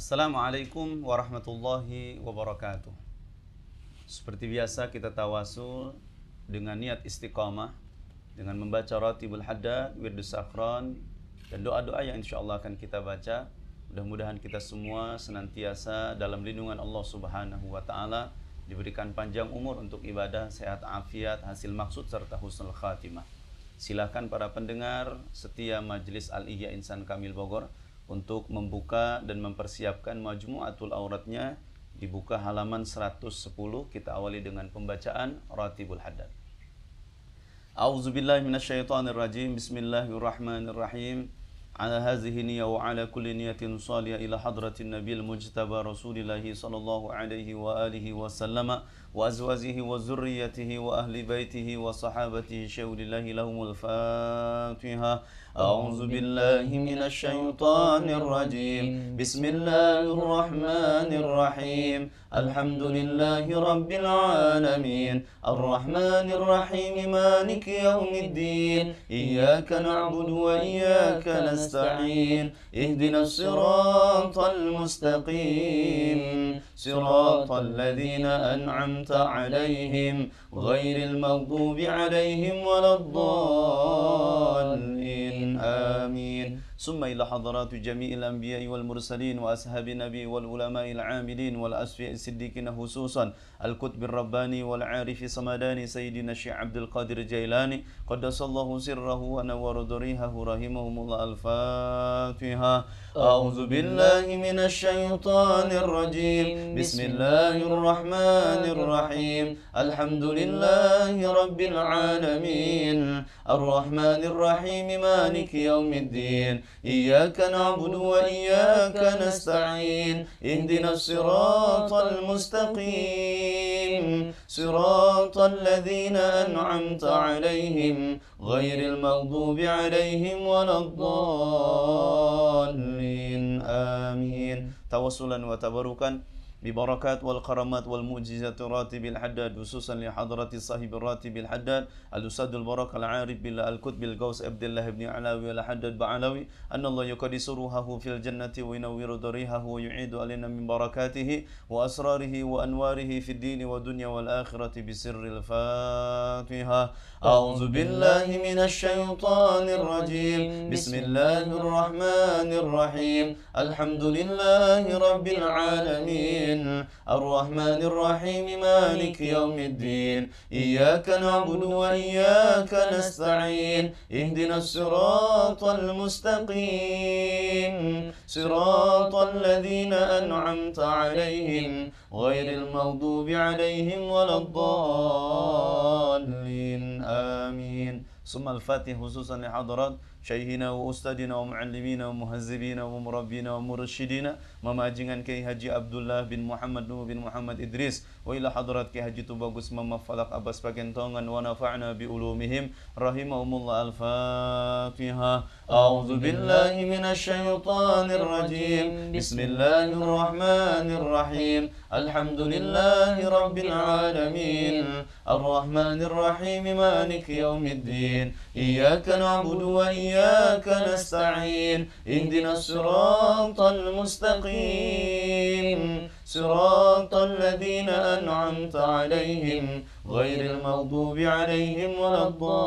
Assalamualaikum warahmatullahi wabarakatuh. Seperti biasa kita tawasul dengan niat istiqamah dengan membaca Ratibul Haddad, Wirdus Sakron, dan doa-doa yang insyaallah akan kita baca. Mudah-mudahan kita semua senantiasa dalam lindungan Allah Subhanahu wa taala, diberikan panjang umur untuk ibadah, sehat afiat, hasil maksud serta husnul khatimah. Silakan para pendengar setia Majelis Al-Ihya Insan Kamil Bogor untuk membuka dan mempersiapkan Majmu'atul Auratnya. Dibuka halaman 110. Kita awali dengan pembacaan Ratibul Haddad. A'udzubillahi minasyaitonirrajim. Bismillahirrahmanirrahim. Ala hazihi niyya wa ala kulli niyatin salihah ila hadratin nabiyil mujtaba rasulillahi sallallahu alaihi wa alihi wa sallama wa azwajihi wa zurriyyatihi wa ahli baitihi wa sahabatihi syaulillahi lahumul fatiha. A'udzu billahi minasy syaithanir rajim. Bismillahir rahim. Alhamdulillahi rabbil alamin. Arrahmanir rahim. Maliki yaumiddin. Iyyaka na'budu wa iyyaka nasta'in. Ihdinas siratal mustaqim. Siratal ladzina an'amta 'alaihim ghairil maghdubi 'alaihim waladdallin. آمين. ثم إلى حضرات جميع الأنبياء والمرسلين وأصحاب النبي والعلماء العاملين والأصفياء الصديقين خصوصا الكتب الرباني والعارف صمداني سيدنا الشيخ عبد القادر الجيلاني قدس الله سره ونور ضريحه رحمهم الله. الفاتحة. أعوذ بالله من الشيطان الرجيم. بسم الله الرحمن الرحيم. الحمد لله رب العالمين. الرحمن الرحيم. مالك يوم الدين. إياك نعبد وإياك نستعين. اهدنا الصراط المستقيم. صراط الذين أنعمت عليهم غير المغضوب عليهم ولا الضالين. آمين. توسلا وتبركا ببركات والكرامات والمعجزات راتب الحداد، خصوصا لحضرة صاحب الراتب الحداد الأستاذ البركة العارف بالله الكتب الغوث عبد الله بن علاوي الحداد بعلاوي، أن الله يقدس روحه في الجنة وينور ضريحه ويعيد علينا من بركاته وأسراره وأنواره في الدين والدنيا والآخرة بسر الفاتحة. أعوذ بالله من الشيطان الرجيم. بسم الله الرحمن الرحيم. الحمد لله رب العالمين. الرحمن الرحيم. مالك يوم الدين. إياك نعبد وإياك نستعين. اهدنا الصراط المستقيم. صراط الذين أنعمت عليهم غير المغضوب عليهم ولا الضالين. آمين. ثم الفاتح خصوصا لحضرات شيخنا وأستاذنا ومعلمينا ومهذبينا ومربينا ومرشدينا مماجنgan Kiai Haji Abdullah bin Muhammad Nuh bin Muhammad Idris, wa ila hadrat Kiai Haji Tubagus Mama Falak Abbas Pakentongan wa nafa'na bi ulumihim rahimahumullah. Al-Fatihah. A'udzu billahi minasy syaithanir rajim. Bismillahir rahmanir rahim. Alhamdulillahi rabbil alamin. Arrahmanir rahim. Maliki yaumiddin. Iyyaka na'budu wa iyyaka nasta'in. Ihdinas siratal mustaqim. Siratal ladzina an'amta 'alaihim ghairil maghdubi 'alaihim waladdallin.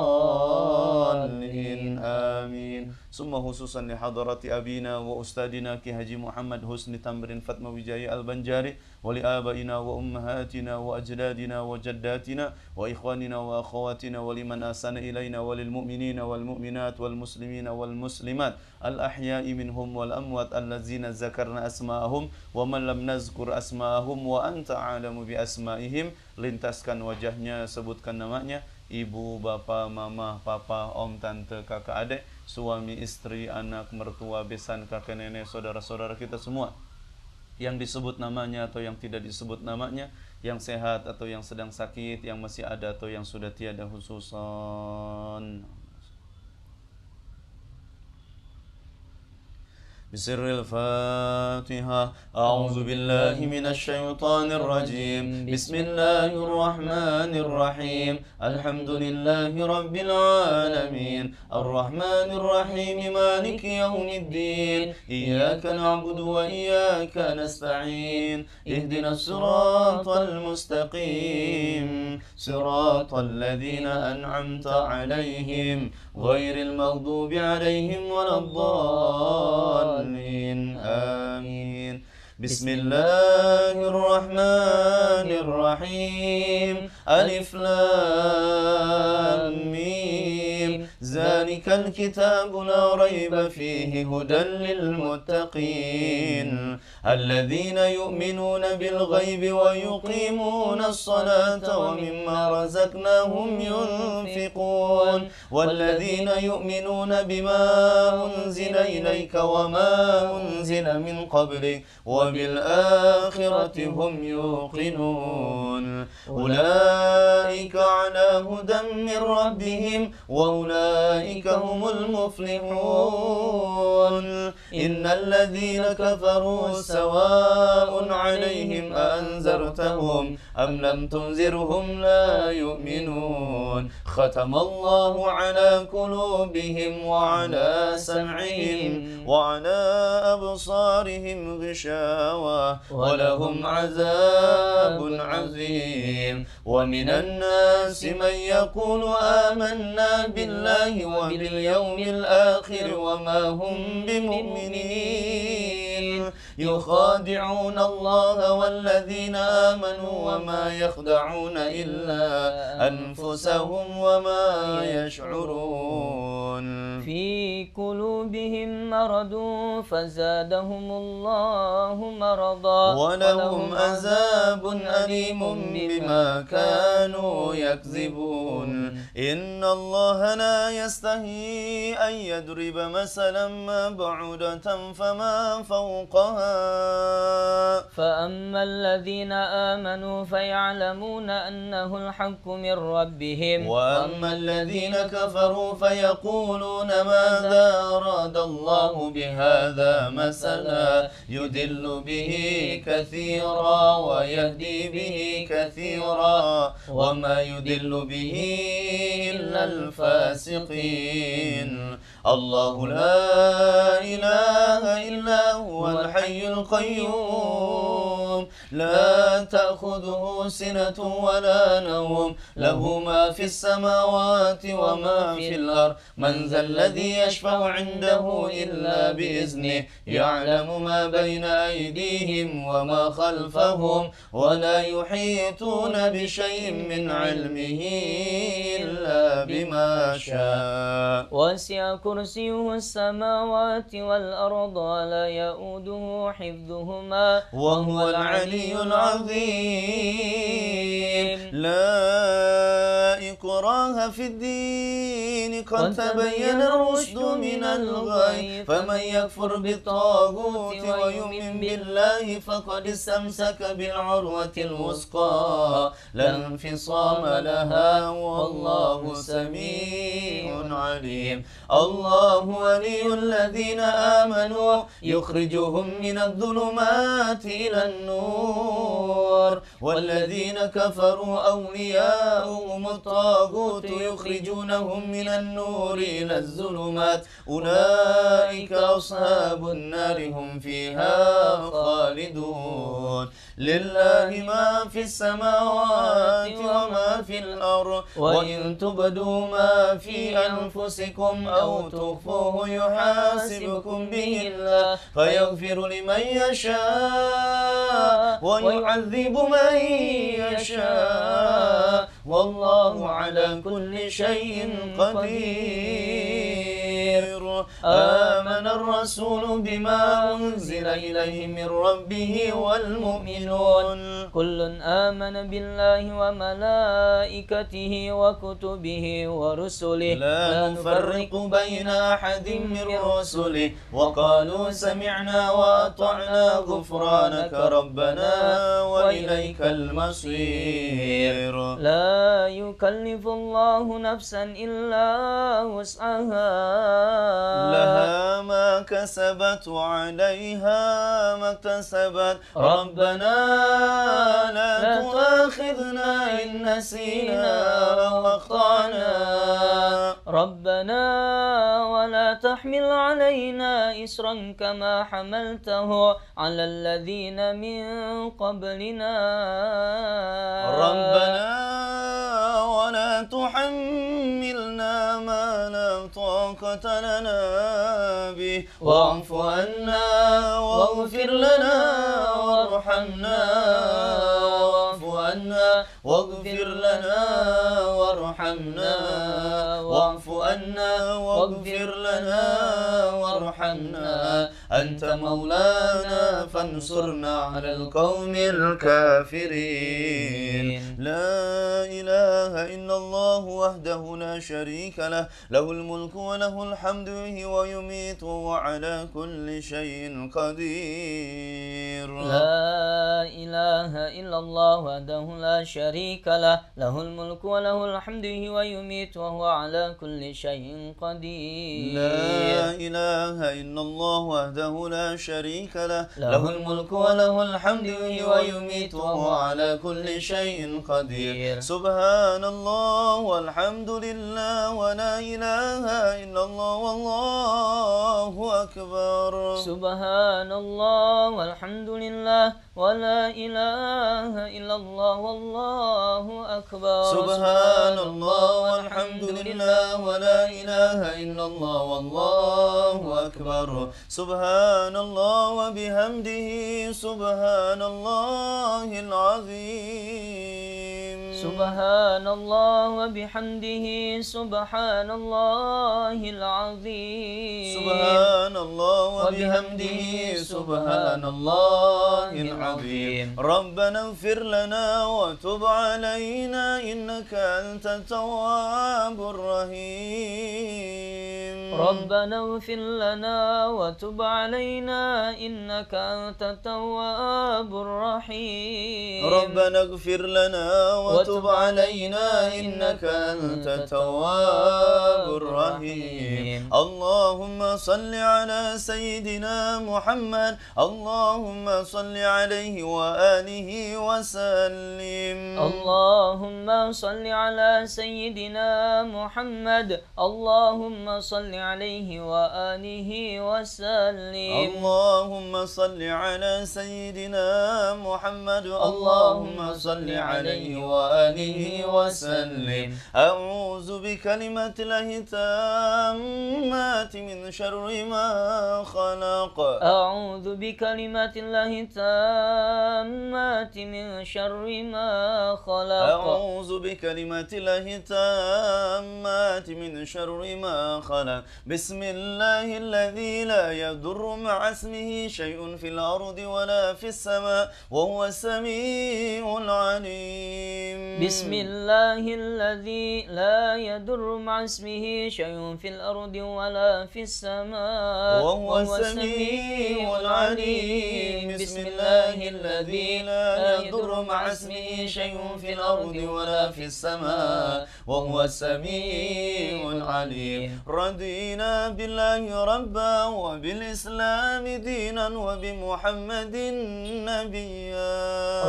Amin. Summa khususan li hadarati abina wa ustadina Ki Haji Muhammad Husni Tamrin Fatma Wijaya Al-Banjari wa li abaina wa ummahatina wa ajdadina wa jaddatina wa ikhwanina wa akhawatina wa liman asana ilaina wa lil mu'minina wal mu'minat wal muslimina wal muslimat al ahya'i minhum wal amwat allazina zakarna asma'ahum wa man lam nazkur asma'ahum wa anta a'lamu bi asma'ihim. Lintaskan wajahnya, sebutkan namanya, ibu, bapak, mama, papa, om, tante, kakak, adik, suami, istri, anak, mertua, besan, kakek, nenek, saudara-saudara kita semua yang disebut namanya atau yang tidak disebut namanya, yang sehat atau yang sedang sakit, yang masih ada atau yang sudah tiada, khususan بسر الفاتحة. أعوذ بالله من الشيطان الرجيم. بسم الله الرحمن الرحيم. الحمد لله رب العالمين الرحمن الرحيم مالك يوم الدين إياك نعبد وإياك نستعين اهدنا الصراط المستقيم صراط الذين أنعمت عليهم غير المغضوب عليهم ولا الضالين آمين. بسم الله الرحمن الرحيم ألف لام ميم ذلك الكتاب لا ريب فيه هدى للمتقين الذين يؤمنون بالغيب ويقيمون الصلاة ومما رزقناهم ينفقون والذين يؤمنون بما أنزل إليك وما أنزل من قبلك وبالآخرة هم يوقنون أولئك على هدى من ربهم وأولئك هم المفلحون إن الذين كفروا سواء عليهم أأنذرتهم أم لم تنذرهم لا يؤمنون ختم الله على قلوبهم وعلى سمعهم وعلى أبصارهم غشاوة ولهم عذاب عظيم ومن الناس من يقول آمنا بالله وباليوم الآخر وما هم بمؤمنين يخادعون الله والذين آمنوا وما يخدعون إلا أنفسهم وما يشعرون في قلوبهم مرض فزادهم الله مرضا ولهم عذاب أليم بما كانوا يكذبون إن الله لا يستحي أن يضرب مثلا ما بعودة فما فوقها فأما الذين آمنوا فيعلمون أنه الحق من ربهم وأما الذين كفروا فيقولون ماذا أراد الله بهذا مثلا يدل به كثيرا ويهدي به كثيرا وما يدل به إلا الفاسقين الله لا إله إلا هو الحي القيوم لا تأخذه سنة ولا نوم له ما في السماوات وما في الأرض من ذا الذي يشفع عنده إلا بإذنه يعلم ما بين أيديهم وما خلفهم ولا يحيطون بشيء من علمه إلا بما شاء وسع كرسيه السماوات والأرض ولا يؤوده حفظهما وهو العلي العظيم لا إكراه في الدين قد تبين الرشد من الغي فمن يكفر بالطاغوت ويؤمن بالله فقد استمسك بالعروة الوثقى لا انفصام لها والله سميع عليم الله ولي الذين آمنوا يخرجهم من الظلمات إلى النور والذين كفروا أولياؤهم الطاغوت يخرجونهم من النور إلى الظلمات أولئك أصحاب النار هم فيها خالدون لله ما في السماوات وما في الأرض وإن تبدوا ما في أنفسكم أو تخفوه يحاسبكم به الله فيغفر لمن يشاء ويعذب من يشاء والله على كل شيء قدير آمن الرسول بما أنزل إليه من ربه والمؤمنون كل آمن بالله وملائكته وكتبه ورسله لا نفرق بين أحد من رسله وقالوا سمعنا وأطعنا غفرانك ربنا وإليك المصير لا يكلف الله نفسا إلا وسعها لها ما كسبت وعليها ما اكتسبت ربنا لا تؤاخذنا إن نسينا أو أخطأنا ربنا ولا تحمل علينا إصرا كما حملته على الذين من قبلنا ربنا ولا تحملنا ما لا طاقة لنا به واعف عنا واغفر لنا وارحمنا واعف عنا واغفر لنا وارحمنا واعف عنا واغفر لنا وارحمنا أنت مولانا فانصرنا على القوم الكافرين لا إله إلا الله وحده لا شريك له له الملك وله الحمد يحيي ويميت وهو على كل شيء قدير لا إله إلا الله وحده لا شريك له له الملك وله الحمد يحيي ويميت وهو على كل شيء قدير لا إله إلا الله وحده لا شريك له له الملك وله الحمد يحيي ويميت وهو على كل شيء قدير سبحان الله والحمد لله ولا إله إلا الله والله أكبر سبحان الله والحمد لله ولا إله إلا الله والله أكبر سبحان الله والحمد لله ولا إله إلا الله والله أكبر سبحان الله وبحمده سبحان الله العظيم سبحان الله وبحمده سبحان الله العظيم سبحان الله وبحمده سبحان الله العظيم ربنا اغفر لنا وتب علينا إنك أنت التواب الرحيم ربنا اغفر لنا وتب علينا إنك أنت التواب الرحيم ربنا اغفر لنا وتب علينا إنك أنت التواب الرحيم اللهم صل على سيدنا محمد اللهم صل عليه وآله وسلم اللهم صل على سيدنا محمد اللهم صل عليه وآله وسلم اللهم صل على سيدنا محمد اللهم صل عليه وآله وسلم أعوذ بكلمة الله التامات من شر ما خلق أعوذ بكلمات الله التامات من شر ما خلق أعوذ بكلمات الله التامات من شر ما خلق بسم الله الذي لا يضر مع اسمه شيء في الأرض ولا في السماء وهو السميع العليم بسم الله الذي لا يضر مع اسمه شيء في الأرض ولا في السماء وهو السميع العليم بسم الله الذي لا يضر مع اسمه شيء في الأرض ولا في السماء وهو السميع العليم رضينا بالله ربا وبالإسلام دينا وبمحمد نبيا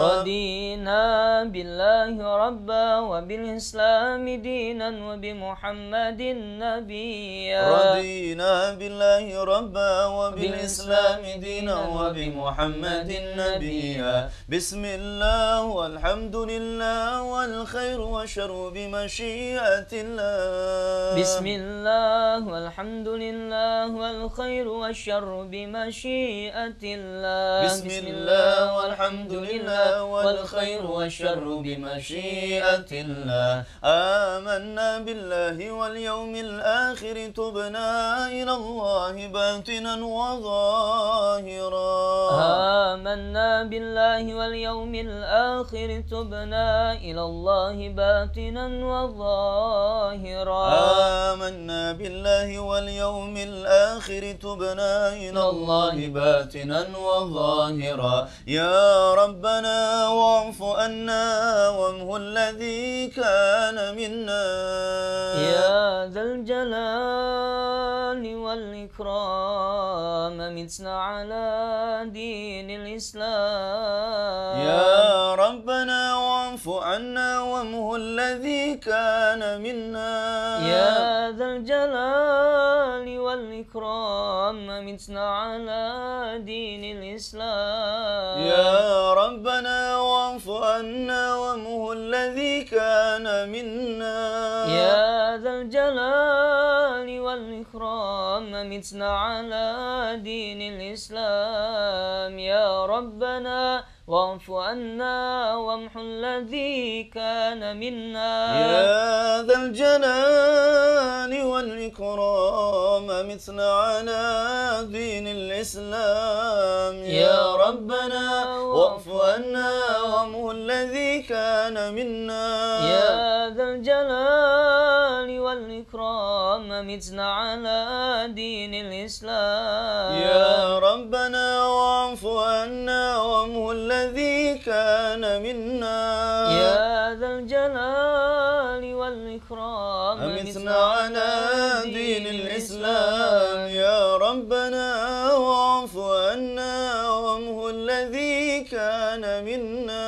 رضينا بالله ربا وبالإسلام دينا وبمحمد نبيا رضينا بالله ربا وبالإسلام دينا وبمحمد نبيا بسم الله والحمد لله والخير والشر بمشيئة الله بسم الله والحمد لله والخير والشر بمشيئة الله بسم الله والحمد لله والخير والشر بمشيئة الله آمنا بالله واليوم الآخر تبنا إلى الله باطنا وظاهرا آمنا بالله واليوم الآخر تبنا إلى الله باطنا وظاهرا آمنا بالله واليوم الآخر تبنا إلى الله باطنا وظاهرا يا ربنا واعف عنا وامه الذي كان منا يا ذا الجلال والإكرام متنا على دين الإسلام يا ربنا واعف عنا وامه الذي كان منا يا ذا الجلال والإكرام متنا على دين الإسلام يا ربنا واعف عنا وامه الذي كان منا يا ذا الجلال والإكرام متنا على دين الإسلام يا ربنا واعف عنا وامحو الذي كان منا يا ذا الجلال والإكرام متنا على دين الإسلام يا ربنا واعف عنا وامحو الذي كان منا يا ذا الجلال والإكرام متنا على دين الإسلام يا ربنا واعف عنا وامحو الذي كان منا يا ذا الجلال والإكرام أمتنا على دين الإسلام يا ربنا واعف عنا وامحو الذي كان منا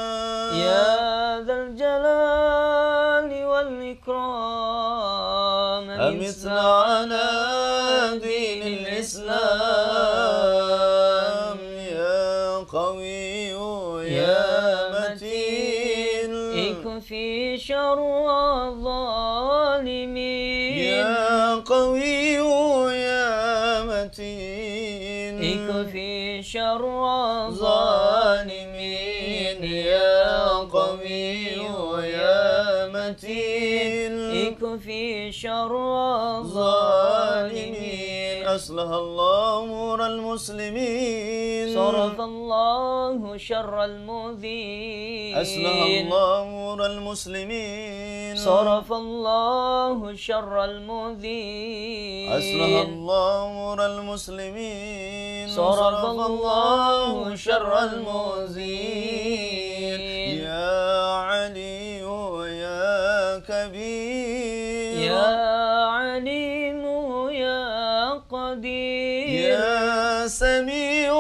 يا ذا الجلال والإكرام أمتنا على دين الإسلام يا قوي يا متين اكفي شر الظالمين يا قوي يا متين اكفي شر الظالمين يا قوي يا متين اكفي شر الظالمين أصلح الله أمور المسلمين صرف الله شر المؤذين أصلح الله أمور المسلمين صرف الله شر المؤذين أصلح الله أمور المسلمين صرف الله شر المؤذين يا علي يا كبير يا عليم يا قدير يا سميع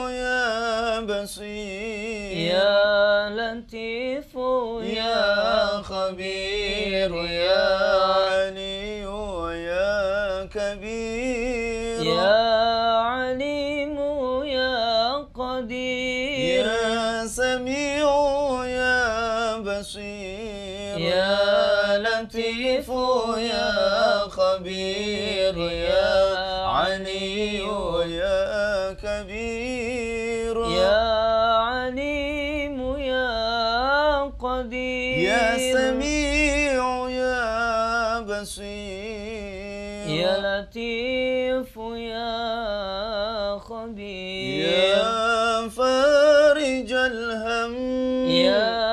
يا بصير يا لطيف يا خبير يا علي يا كبير يا عليم يا قدير يا سميع يا بصير يا لطيف يا خبير يا علي يا كبير يا عليم يا قدير يا سميع يا بصير يا لطيف يا خبير يا فارج الهم يا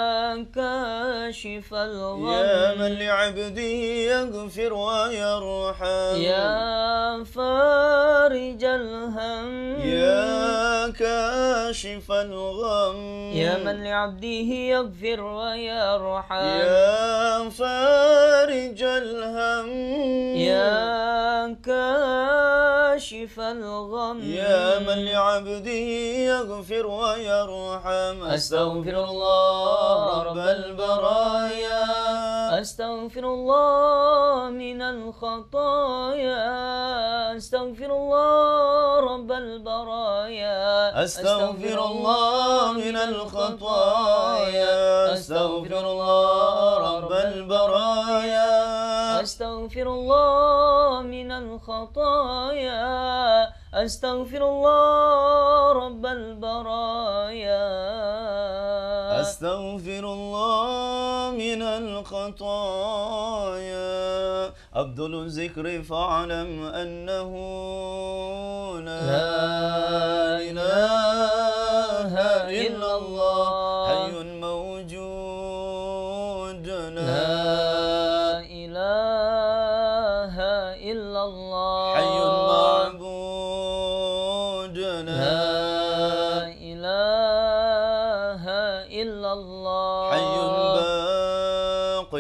كاشف الغم يا من لعبده يغفر ويرحم يا فارج الهم يا كاشف الغم يا من لعبده يغفر ويرحم يا فارج الهم يا كاشف الغم يا من لعبده يغفر ويرحم أستغفر الله رب البرايا أستغفر الله من الخطايا أستغفر الله رب البرايا أستغفر الله من الخطايا أستغفر الله رب البرايا أستغفر الله من الخطايا أستغفر الله رب البرايا أستغفر الله من الخطايا أبذل الذكر فاعلم أنه لا إله إلا الله حي موجود لا إله إلا الله حي معبود لا إله إلا الله حي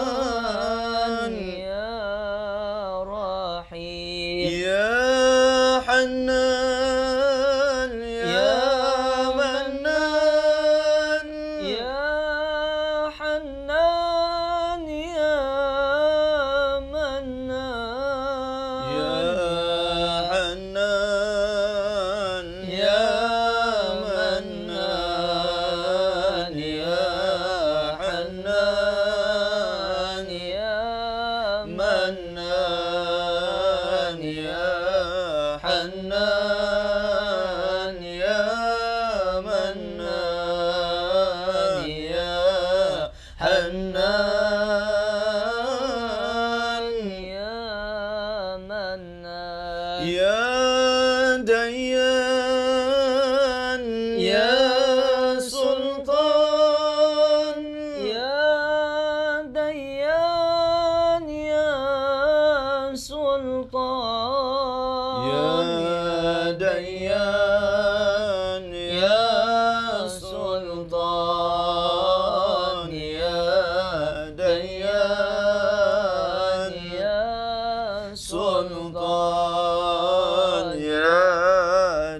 حنان يا رحيم يا حنان يا منان يا حنان يا منان يا حنان يا منان يا حنان يا منان يا حنان يا منان يا حنان يا منان يا ديان يا سلطان يا ديان يا سلطان يا ديان يا سلطان يا ديان يا سلطان يا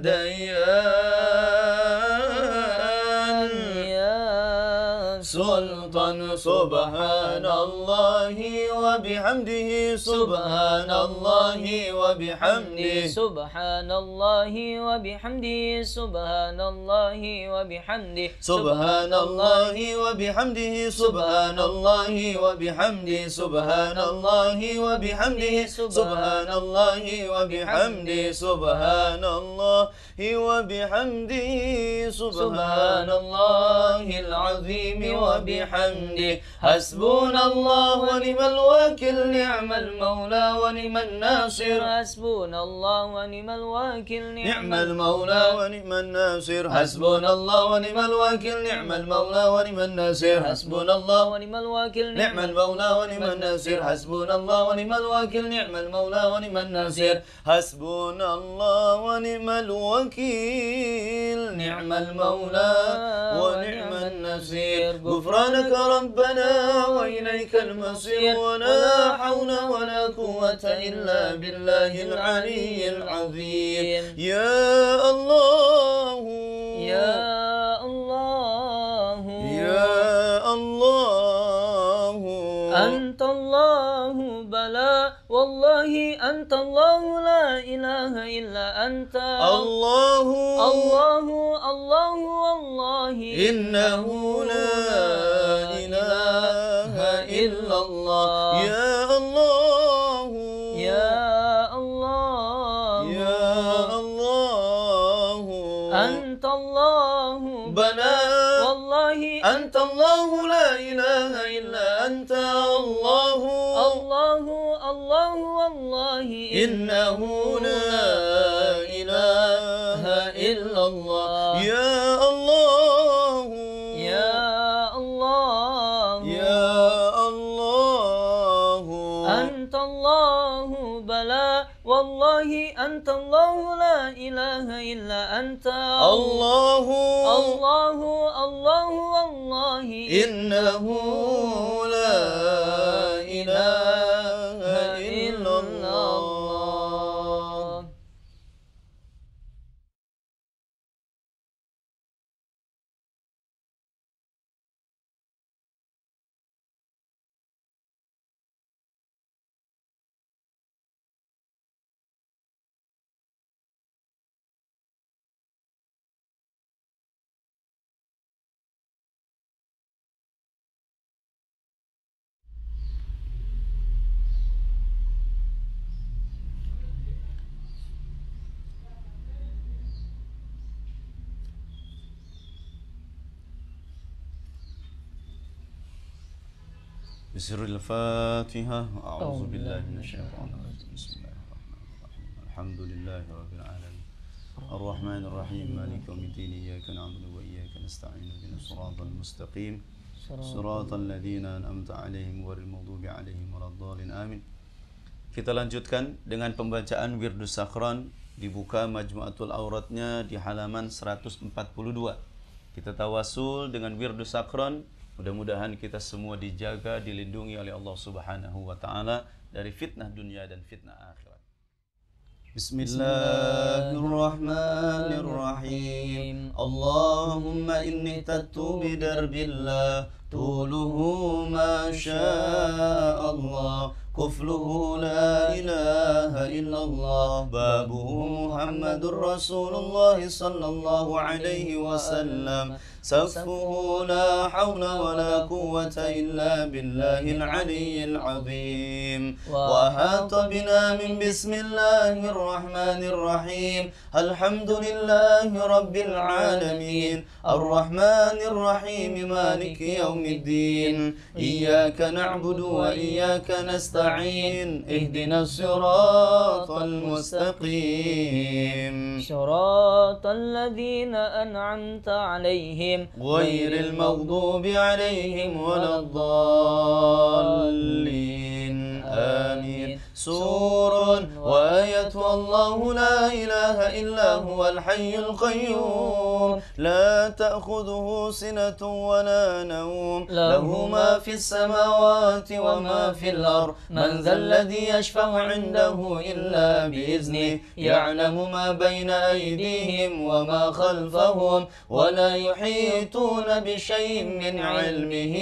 ديان يا سلطان سبحان الله وبحمده سبحان الله وبحمده سبحان الله وبحمده سبحان الله وبحمده سبحان الله وبحمده سبحان الله وبحمده سبحان الله وبحمده سبحان الله وبحمده سبحان الله وبحمده سبحان الله العظيم وبحمده حسبنا الله ونعم الوكيل نعم المولى ونعم الناصر حسبنا الله ونعم الوكيل نعم المولى ونعم الناصر حسبنا الله ونعم الوكيل نعم المولى ونعم الناصر حسبنا الله ونعم الوكيل نعم المولى ونعم الناصر حسبنا الله ونعم الوكيل نعم المولى ونعم الناصر حسبنا الله ونعم الوكيل نعم المولى ونعم النصير غفرانك ربنا وإليك المصير ولا حول ولا قوة إلا بالله العلي العظيم يا الله يا الله يا الله أنت الله بلى والله أنت الله لا إله إلا أنت الله الله الله والله إنه لا إله إلا الله يا الله يا الله يا الله أنت الله بلى والله أنت الله لا إله إلا أنت الله الله الله والله إنه لا إله إلا الله يا الله يا الله يا الله أنت الله بلى والله أنت الله لا إله إلا أنت الله الله الله والله إنه لا إله إلا الله بسر الفاتحة أعوذ بالله من الشيطان الرجيم بسم الله الرحمن الرحيم الحمد لله رب العالمين الرحمن الرحيم مالك يوم الدين إياك نعبد وإياك نستعين اهدنا الصراط المستقيم صراط الذين أنعمت عليهم غير المغضوب عليهم ولا الضالين آمين. Kita lanjutkan dengan pembacaan Wirdus Sakron. Dibuka Majmu'atul Auratnya di halaman 142. Kita tawasul dengan Wirdus Sakron Mudah-mudahan kita semua dijaga, dilindungi oleh Allah Subhanahu wa taala dari fitnah dunia dan fitnah akhirat. Bismillahirrahmanirrahim. Allahumma inni tattu bidarbillah tuluhu ma sya'allah kufluhu la ilaha illallah babuhu Muhammadur Rasulullah sallallahu alaihi wasallam saffuhu la hawla wa la quwwata illa billahil aliyyil azim wa ahata bina min bismillahirrahmanirrahim alhamdulillahi rabbil alamin arrahmanir rahim maliki yaumiddin iyyaka na'budu wa iyyaka nasta'in ihdinas siratal mustaqim siratal ladzina an'amta 'alaihim غير المغضوب عليهم ولا الضالين آمين سور وآية الله لا إله إلا هو الحي القيوم لا تأخذه سنة ولا نوم له ما في السماوات وما في الأرض من ذا الذي يشفع عنده إلا بإذنه يعلم ما بين أيديهم وما خلفهم ولا يحيطون بشيء من علمه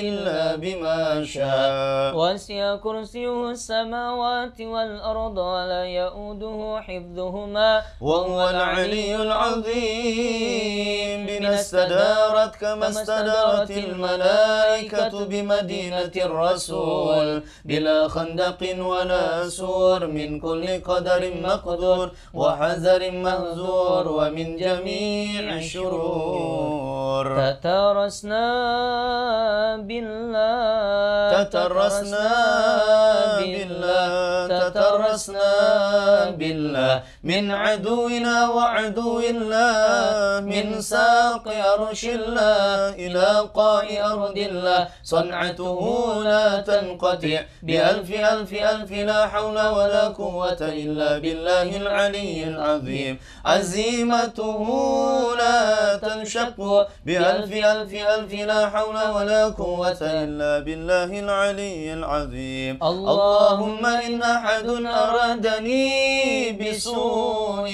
إلا بما شاء وسع كرسيه السماوات والأرض ولا يؤوده حفظهما وهو العلي العظيم بنا استدارت كما استدارت الملائكة بمدينة الرسول بلا خندق ولا سور من كل قدر مقدور وحذر مهزور ومن جميع الشرور تترسنا بالله من عدونا وعدو الله من ساق عرش الله إلى قاع أرض الله صنعته لا تنقطع بألف ألف ألف لا حول ولا قوة إلا بالله العلي العظيم عزيمته لا تنشق بألف ألف ألف لا حول ولا قوة إلا بالله العلي العظيم اللهم إن أحد أرادني بسوء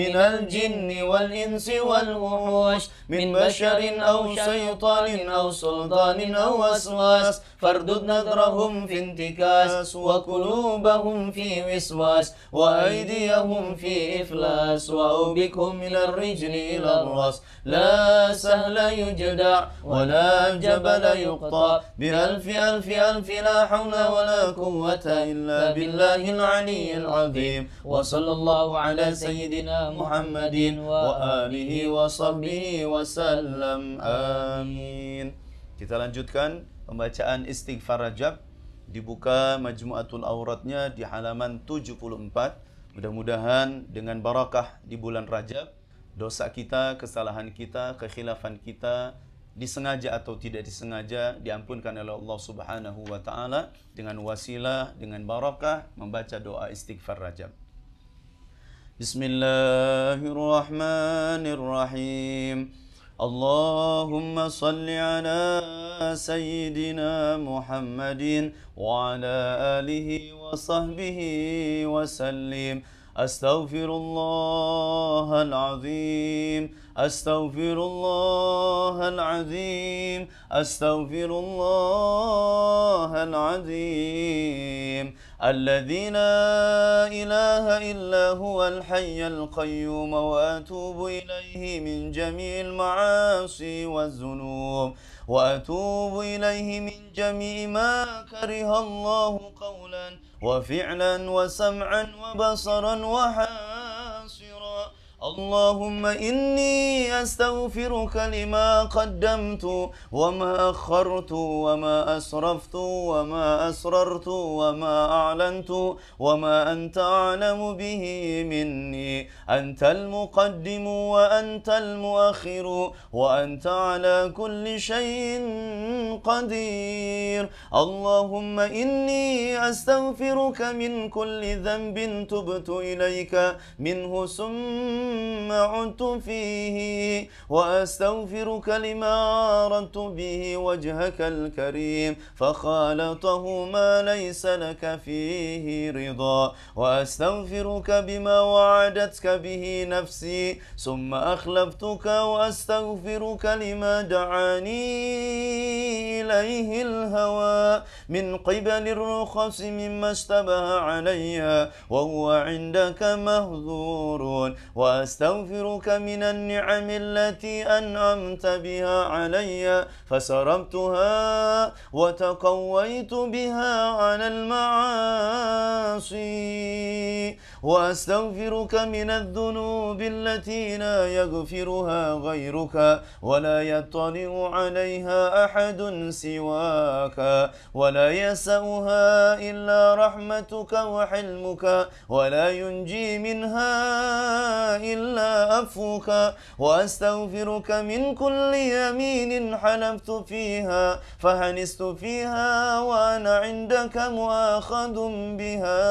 من الجن والإنس والوحوش من بشر أو شيطان أو سلطان أو وسواس فاردد نذرهم في انتكاس وقلوبهم في وسواس وأيديهم في إفلاس وأوبكهم من الرجل إلى الرأس لا سهل يجدع ولا جبل يقطع بألف ألف ألف لا حول ولا قوة إلا بالله العلي العظيم وصلى الله على سيدنا محمد وآله وصحبه وسلم آمين. Kita lanjutkan pembacaan istighfar Rajab. Dibuka Majmu'atul Auratnya di halaman 74. Mudah-mudahan dengan barakah di bulan Rajab, dosa kita, kesalahan kita, kekhilafan kita, disengaja atau tidak disengaja, diampunkan oleh Allah Subhanahu wa taala dengan wasilah, dengan barakah membaca doa istighfar Rajab. Bismillahirrahmanirrahim. Allahumma salli ala sayyidina Muhammadin wa ala alihi wa sahbihi wa sallim. Astaghfirullahal azim, astaghfirullahal azim, astaghfirullahal azim. الذي لا إله إلا هو الحي القيوم وأتوب إليه من جميع المعاصي والذنوب وأتوب إليه من جميع ما كره الله قولا وفعلا وسمعا وبصرا وحاصرا اللهم إني أستغفرك لما قدمت وما أخرت وما أسرفت وما أسررت وما أعلنت وما أنت أعلم به مني أنت المقدم وأنت المؤخر وأنت على كل شيء قدير اللهم إني أستغفرك من كل ذنب تبت إليك منه ثم ثم عدت فيه وأستغفرك لما أردت به وجهك الكريم فخالطه ما ليس لك فيه رضا وأستغفرك بما وعدتك به نفسي ثم أخلفتك وأستغفرك لما دعاني إليه الهوى من قبل الرخص مما اشتبه علي وهو عندك مهذور وأستغفرك من النعم التي أنعمت بها علي فسربتها وتقويت بها على المعاصي وأستغفرك من الذنوب التي لا يغفرها غيرك ولا يطلع عليها أحد سواك ولا يسأها إلا رحمتك وحلمك ولا ينجي منها إلا عفوك وأستغفرك من كل يمين حلفت فيها فهنست فيها وأنا عندك مؤاخذ بها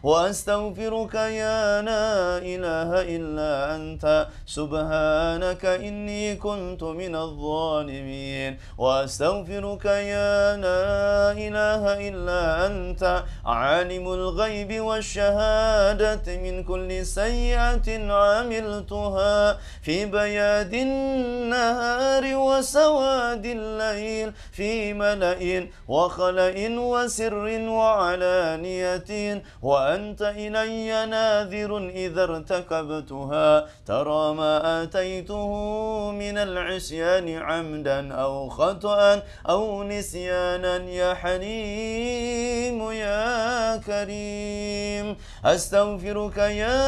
وأستغفرك يا لا إله إلا أنت سبحانك إني كنت من الظالمين وأستغفرك يا لا إله إلا أنت عالم الغيب والشهادة من كل سيئة عملتها في بياد النهار وسواد الليل في ملأ وخلأ وسر وعلانية وأنت إلي ناذر إذا ارتكبتها ترى ما آتيته من العصيان عمدا أو خطأ أو نسيانا يا حليم يا كريم أستغفرك يا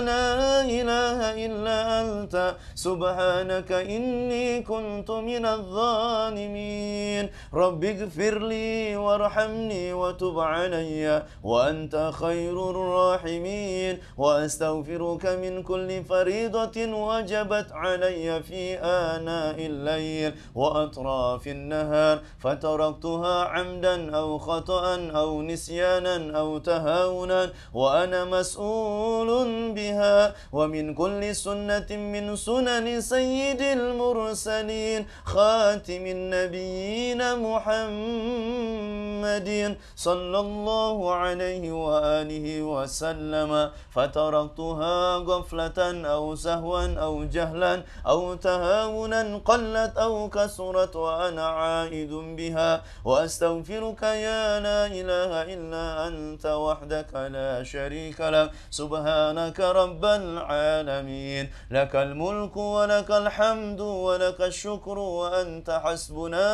لا إله إلا أنت سبحانك إني كنت من الظالمين رب اغفر لي وارحمني وتب علي وأنت خير الراحمين وأستغفرك من كل فريضة وجبت علي في آناء الليل وأطراف النهار فتركتها عمدا أو خطأ أو نسيانا أو تهاونا وأنا مسؤول بها ومن كل سنة من سنن سيد المرسلين خاتم النبيين محمد صلى الله عليه وآله وسلم فتركتها غفلة أو سهوا أو جهلا أو تهاونا قلت أو كسرت وأنا عائد بها وأستغفرك يا لا إله إلا أنت وحدك لا شريك لك سبحانك رب العالمين لك الملك ولك الحمد ولك الشكر وأنت حسبنا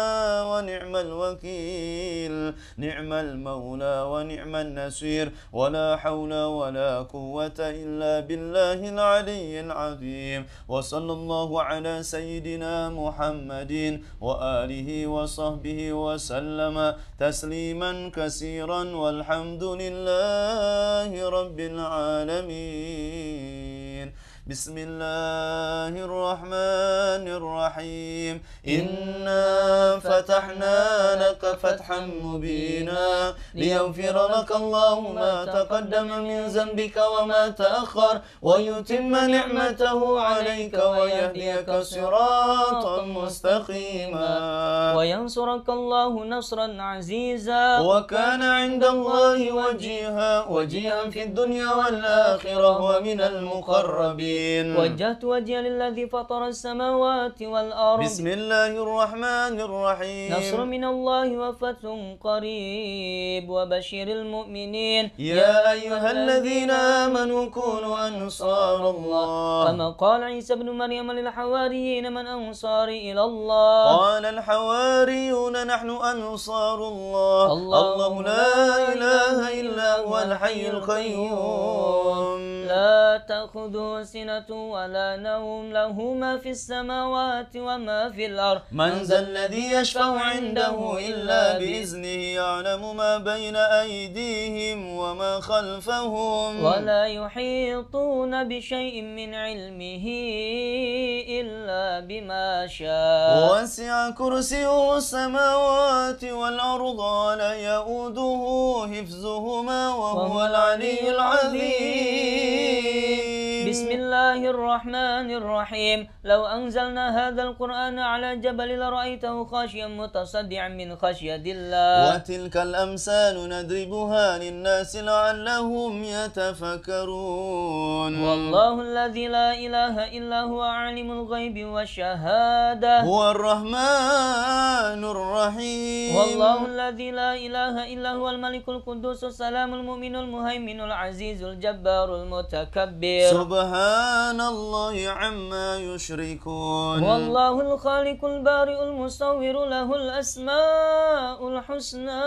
ونعم الوكيل نعم المولى ونعم النصير ولا حول ولا قوة إلا بالله العلي العظيم وصلى الله على سيدنا محمد وآله وصحبه وسلم تسليما كثيرا والحمد لله رب العالمين بسم الله الرحمن الرحيم إنا فتحنا لك فتحا مبينا ليغفر لك الله ما تقدم من ذنبك وما تأخر ويتم نعمته عليك ويهديك صراطا مستقيما وينصرك الله نصرا عزيزا وكان عند الله وجيها في الدنيا والآخرة ومن المقربين وجهت وجهي للذي فطر السماوات والأرض بسم الله الرحمن الرحيم نصر من الله وفتح قريب وبشر المؤمنين يا أيها الذين آمنوا كونوا أنصار الله كما قال عيسى ابن مريم للحواريين من أنصاري إلى الله قال الحواريون نحن أنصار الله الله لا إله إلا هو الحي القيوم لا تأخذه سنة ولا نوم له ما في السماوات وما في الأرض من ذا الذي يشفع عنده إلا بإذنه يعلم ما بين أيديهم وما خلفهم ولا يحيطون بشيء من علمه إلا بما شاء وسع كرسيه السماوات والأرض ولا يؤوده حفظهما وهو العلي العظيم الله الرحمن الرحيم لو أنزلنا هذا القرآن على جبل لرأيته خاشعا متصدعا من خشية الله. وتلك الأمثال نضربها للناس لعلهم يتفكرون. والله الذي لا إله إلا هو عالم الغيب والشهادة. هو الرحمن الرحيم. والله الذي لا إله إلا هو الملك القدوس السلام المؤمن المهيمن العزيز الجبار المتكبر. سبحان الله عما يشركون. والله الخالق البارئ المصور له الأسماء الحسنى.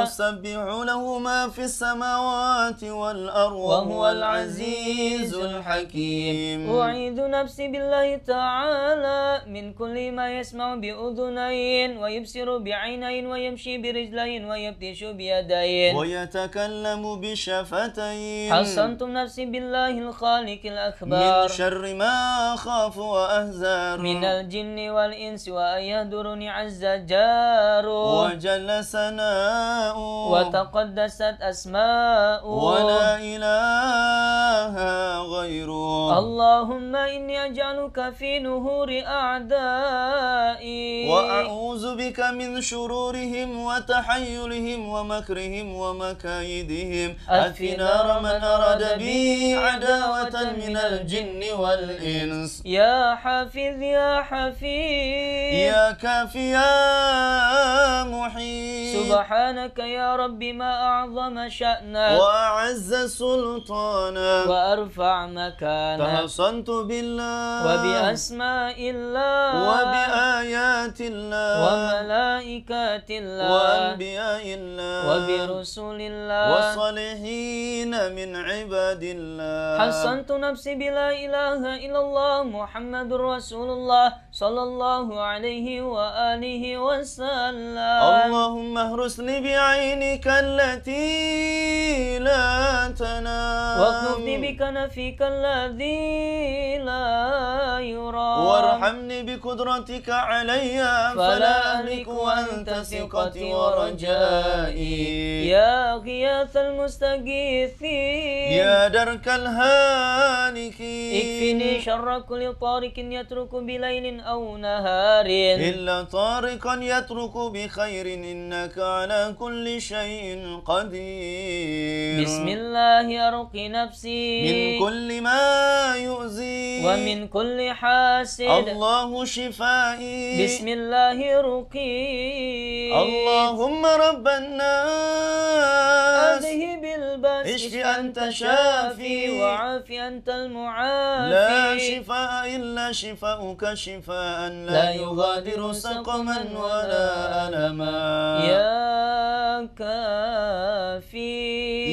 يسبح له ما في السماوات والأرض وهو العزيز الحكيم. أعيذ نفسي بالله تعالى من كل ما يسمع بأذنين ويبصر بعينين ويمشي برجلين ويبطش بيدين ويتكلم بشفتين. حصنتم نفسي بالله الخالق الأكبر من شر ما أخاف وأحذر من الجن والإنس وأن يهدرني عز جاره وجل ثناؤه وتقدست أسماؤه ولا إله غيره. اللهم إني أجعلك في نهور أعدائي وأعوذ بك من شرورهم وتحيلهم ومكرهم ومكايدهم. أطفِ نار من أراد بي عداوة من الجن والإنس. يا حافظ يا حفيظ يا كافي يا محيط. سبحانك يا رب ما أعظم شأنك وأعز سلطانا وأرفع مكانك. تحصنت بالله وبأسماء الله وبآيات الله وملائكة الله وأنبياء الله وبرسول الله والصالحين من عباد الله. حصنت نفسي بلا إله إلا الله محمد رسول الله صلى الله عليه وآله وسلم. اللهم اهرسني بعينك التي لا تنام واكنفني بكنفك الذي لا يرى وارحمني بقدرتك علي فلا أهلك وأنت ثقتي ورجائي. يا غياث المستغيثين يا درك الهالكين اكفني شر كل طارق يترك بليل أو نهار إلا طارقا يترك بخير إنك على كل شيء قدير. بسم الله أرقي نفسي من كل ما يؤذي ومن كل حاسد الله شفائي. بسم الله رقي اللهم رب الناس أذهب البأس اشف أنت شافي وعافي أنت المعافي. لا شفاء إلا شفاؤك شفاء لا يغادر سقما ولا ألما. يا كافي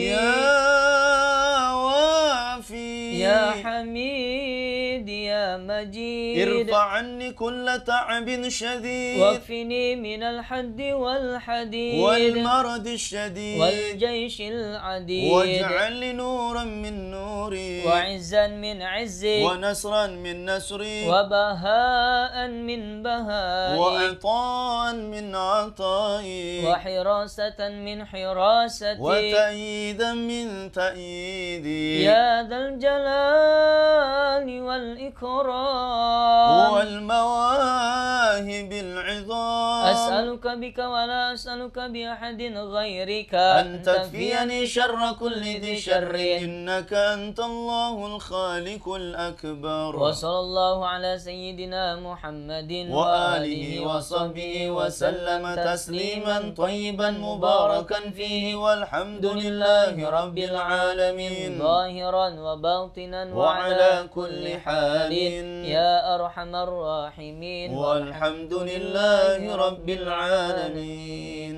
يا وافي يا حميد يا مجيد ارفع عني كل تعب شديد واكفني من الحد والحديد والمرض الشديد والجيش العديد واجعل لي نورا من نوري وعزا من عزي ونصرا من نصري وبهاء من بهائي وعطاء من عطائي وحراسة من حراستي وتأييدا من تأييدي يا ذا الجلال والإكرام والمواهب العظام. أسألك بك ولا أسألك بأحد غيرك أن تكفيني شر كل ذي شر إنك أنت الله الخالق الأكبر. وصلى الله على سيدنا محمد وآله وصحبه وسلم تسليما طيبا مباركا فيه والحمد لله رب العالمين ظاهرا وباطنا وعلى كل حال يا أرحم الراحمين والحمد لله رب العالمين.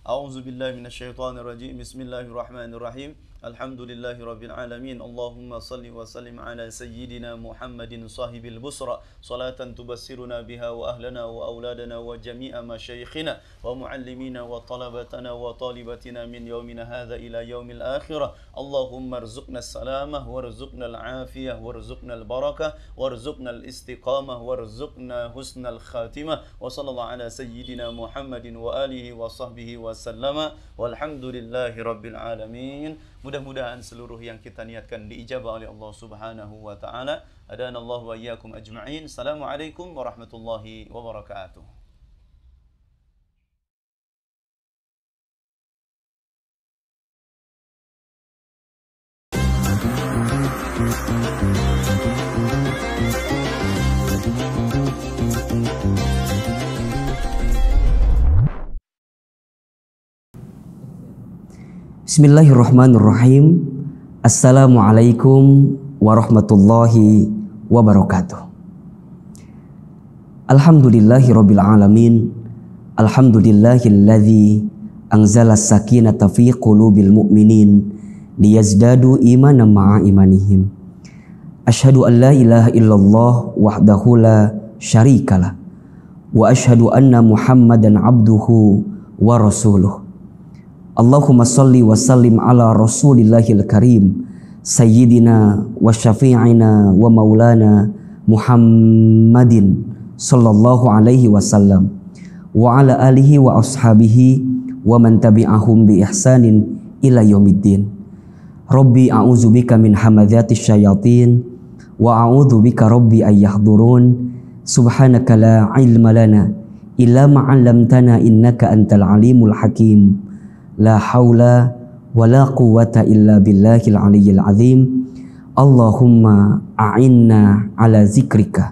أعوذ بالله من الشيطان الرجيم. بسم الله الرحمن الرحيم. الحمد لله رب العالمين. اللهم صل وسلم على سيدنا محمد صاحب البصرى صلاة تبصرنا بها وأهلنا وأولادنا وجميع مشايخنا ومعلمينا وطلبتنا وطالبتنا من يومنا هذا إلى يوم الآخرة. اللهم ارزقنا السلامة وارزقنا العافية وارزقنا البركة وارزقنا الاستقامة وارزقنا حسن الخاتمة. وصلى الله على سيدنا محمد وآله وصحبه وسلم والحمد لله رب العالمين. Mudah-mudahan seluruh yang kita niatkan diijabah oleh Allah Subhanahu wa taala. Adanallahu wa iyyakum ajma'in. Assalamualaikum warahmatullahi wabarakatuh. Bismillahirrahmanirrahim. Assalamualaikum warahmatullahi wabarakatuh. Alhamdulillahirabbil alamin. Alhamdulillahilladzi anzala as-sakinata fi qulubil mu'minin liyazdadu imanan ma'a imanihim. Asyhadu an la ilaha illallah wahdahu la syarikalah wa asyhadu anna Muhammadan abduhu wa rasuluh. Allahumma salli wa sallim ala rasulillahil karim sayyidina wa syafi'ina wa maulana Muhammadin sallallahu alaihi wasallam wa ala alihi wa ashabihi wa man tabi'ahum bi ihsanin ila yaumiddin. Rabbi a'udzubika min hamadzatis syayatin wa a'udzubika rabbi ayyahdurun. Subhanaka la ilma lana illa ma 'allamtana innaka antal alimul hakim. La haula wa la quwwata illa billahil aliyyil azim. Allahumma a'inna ala zikrika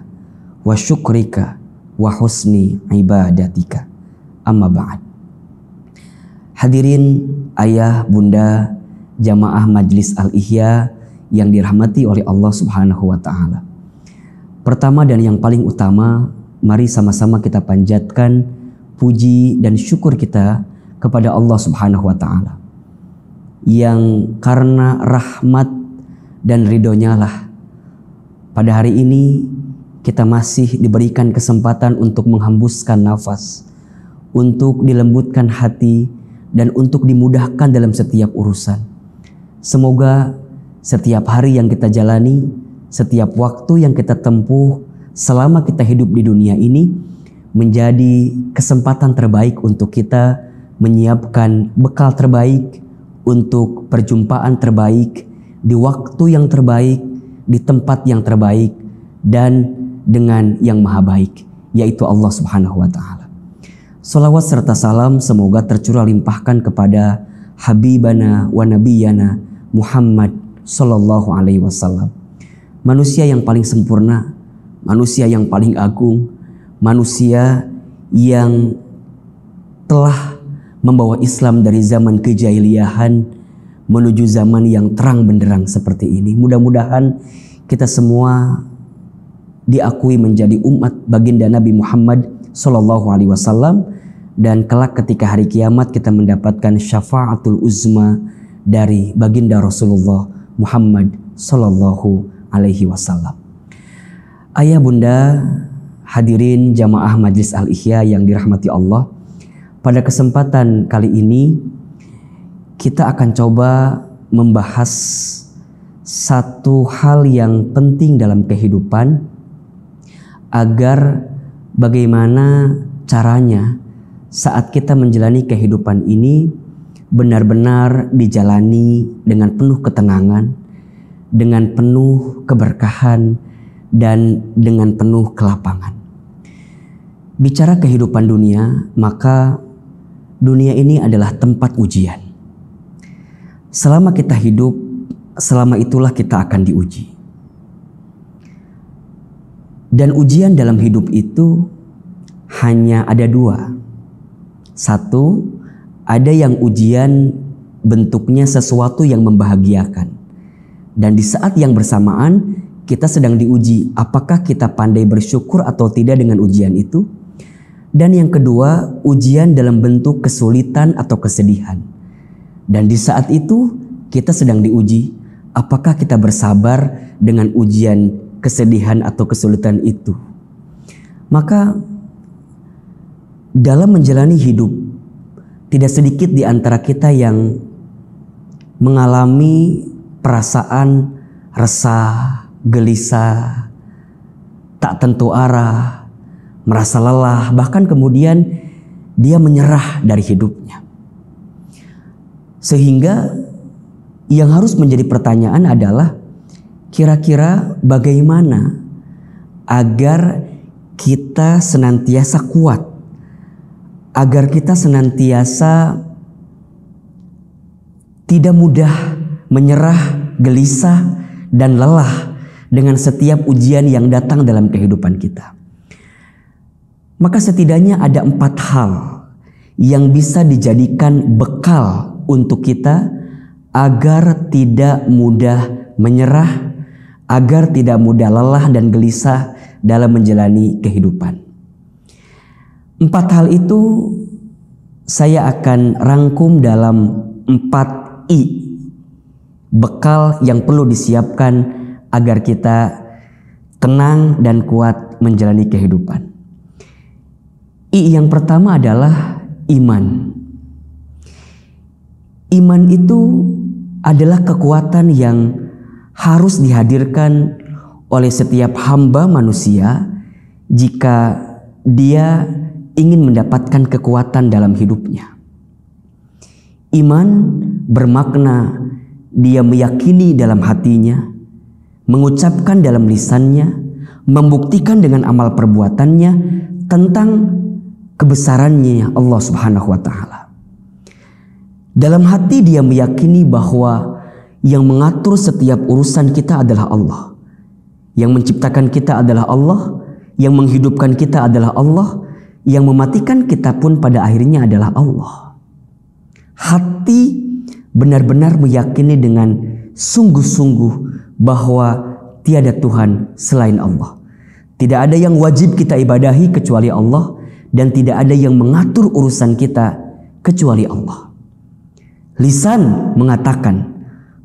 wa syukrika wa husni ibadatika. Amma ba'd. Hadirin ayah, bunda, jamaah Majlis Al-Ihya yang dirahmati oleh Allah Subhanahu wa taala. Pertama dan yang paling utama, mari sama-sama kita panjatkan puji dan syukur kita kepada Allah Subhanahu wa taala yang karena rahmat dan ridhonya lah pada hari ini kita masih diberikan kesempatan untuk menghembuskan nafas, untuk dilembutkan hati, dan untuk dimudahkan dalam setiap urusan. Semoga setiap hari yang kita jalani, setiap waktu yang kita tempuh selama kita hidup di dunia ini menjadi kesempatan terbaik untuk kita menyiapkan bekal terbaik untuk perjumpaan terbaik di waktu yang terbaik, di tempat yang terbaik, dan dengan yang maha baik, yaitu Allah Subhanahu wa ta'ala. Salawat serta salam semoga tercurah limpahkan kepada Habibana wa Nabiyana Muhammad sallallahu alaihi wasallam. Manusia yang paling sempurna, manusia yang paling agung, manusia yang telah membawa Islam dari zaman kejahiliahan menuju zaman yang terang benderang seperti ini. Mudah-mudahan kita semua diakui menjadi umat baginda Nabi Muhammad sallallahu alaihi wasallam, dan kelak ketika hari kiamat kita mendapatkan syafaatul uzma dari baginda Rasulullah Muhammad sallallahu alaihi wasallam. Ayah, bunda, hadirin jamaah Majlis Al-Ihya yang dirahmati Allah, pada kesempatan kali ini kita akan coba membahas satu hal yang penting dalam kehidupan agar bagaimana caranya saat kita menjalani kehidupan ini benar-benar dijalani dengan penuh ketenangan, dengan penuh keberkahan, dan dengan penuh kelapangan. Bicara kehidupan dunia, maka dunia ini adalah tempat ujian. Selama kita hidup, selama itulah kita akan diuji. Dan ujian dalam hidup itu hanya ada dua. Satu, ada yang ujian bentuknya sesuatu yang membahagiakan. Dan di saat yang bersamaan kita sedang diuji apakah kita pandai bersyukur atau tidak dengan ujian itu. Dan yang kedua, ujian dalam bentuk kesulitan atau kesedihan. Dan di saat itu kita sedang diuji apakah kita bersabar dengan ujian kesedihan atau kesulitan itu. Maka dalam menjalani hidup, tidak sedikit di antara kita yang mengalami perasaan resah, gelisah, tak tentu arah, merasa lelah, bahkan kemudian dia menyerah dari hidupnya. Sehingga yang harus menjadi pertanyaan adalah kira-kira bagaimana agar kita senantiasa kuat, agar kita senantiasa tidak mudah menyerah, gelisah, dan lelah dengan setiap ujian yang datang dalam kehidupan kita. Maka setidaknya ada 4 hal yang bisa dijadikan bekal untuk kita agar tidak mudah menyerah, agar tidak mudah lelah dan gelisah dalam menjalani kehidupan. 4 hal itu saya akan rangkum dalam 4 I, bekal yang perlu disiapkan agar kita tenang dan kuat menjalani kehidupan. I yang pertama adalah iman. Iman itu adalah kekuatan yang harus dihadirkan oleh setiap hamba manusia jika dia ingin mendapatkan kekuatan dalam hidupnya. Iman bermakna dia meyakini dalam hatinya, mengucapkan dalam lisannya, membuktikan dengan amal perbuatannya tentang kebesarannya Allah Subhanahu wa taala. Dalam hati dia meyakini bahwa yang mengatur setiap urusan kita adalah Allah. Yang menciptakan kita adalah Allah, yang menghidupkan kita adalah Allah, yang mematikan kita pun pada akhirnya adalah Allah. Hati benar-benar meyakini dengan sungguh-sungguh bahwa tiada Tuhan selain Allah. Tidak ada yang wajib kita ibadahi kecuali Allah, dan tidak ada yang mengatur urusan kita kecuali Allah. Lisan mengatakan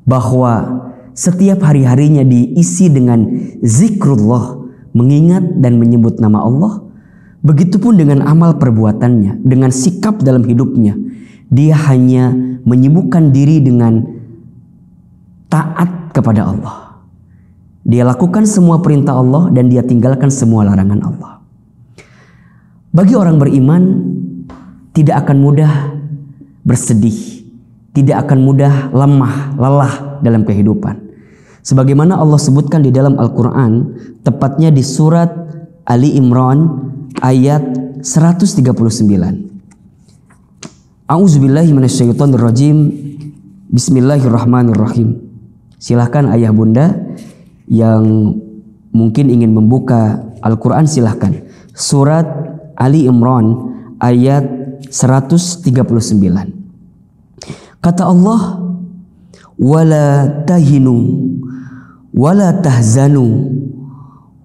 bahwa setiap hari-harinya diisi dengan zikrullah, mengingat dan menyebut nama Allah. Begitupun dengan amal perbuatannya, dengan sikap dalam hidupnya. Dia hanya menyibukkan diri dengan taat kepada Allah. Dia lakukan semua perintah Allah dan dia tinggalkan semua larangan Allah. Bagi orang beriman tidak akan mudah bersedih, tidak akan mudah lemah, lelah dalam kehidupan. Sebagaimana Allah sebutkan di dalam Al-Quran, tepatnya di surat Ali Imran ayat 139. A'udzubillahi minasyaitonirrajim. Bismillahirrahmanirrahim. Silahkan ayah bunda yang mungkin ingin membuka Al-Quran silahkan. Surat Ali Imran ayat 139. Kata Allah, wala tahinu wala tahzanu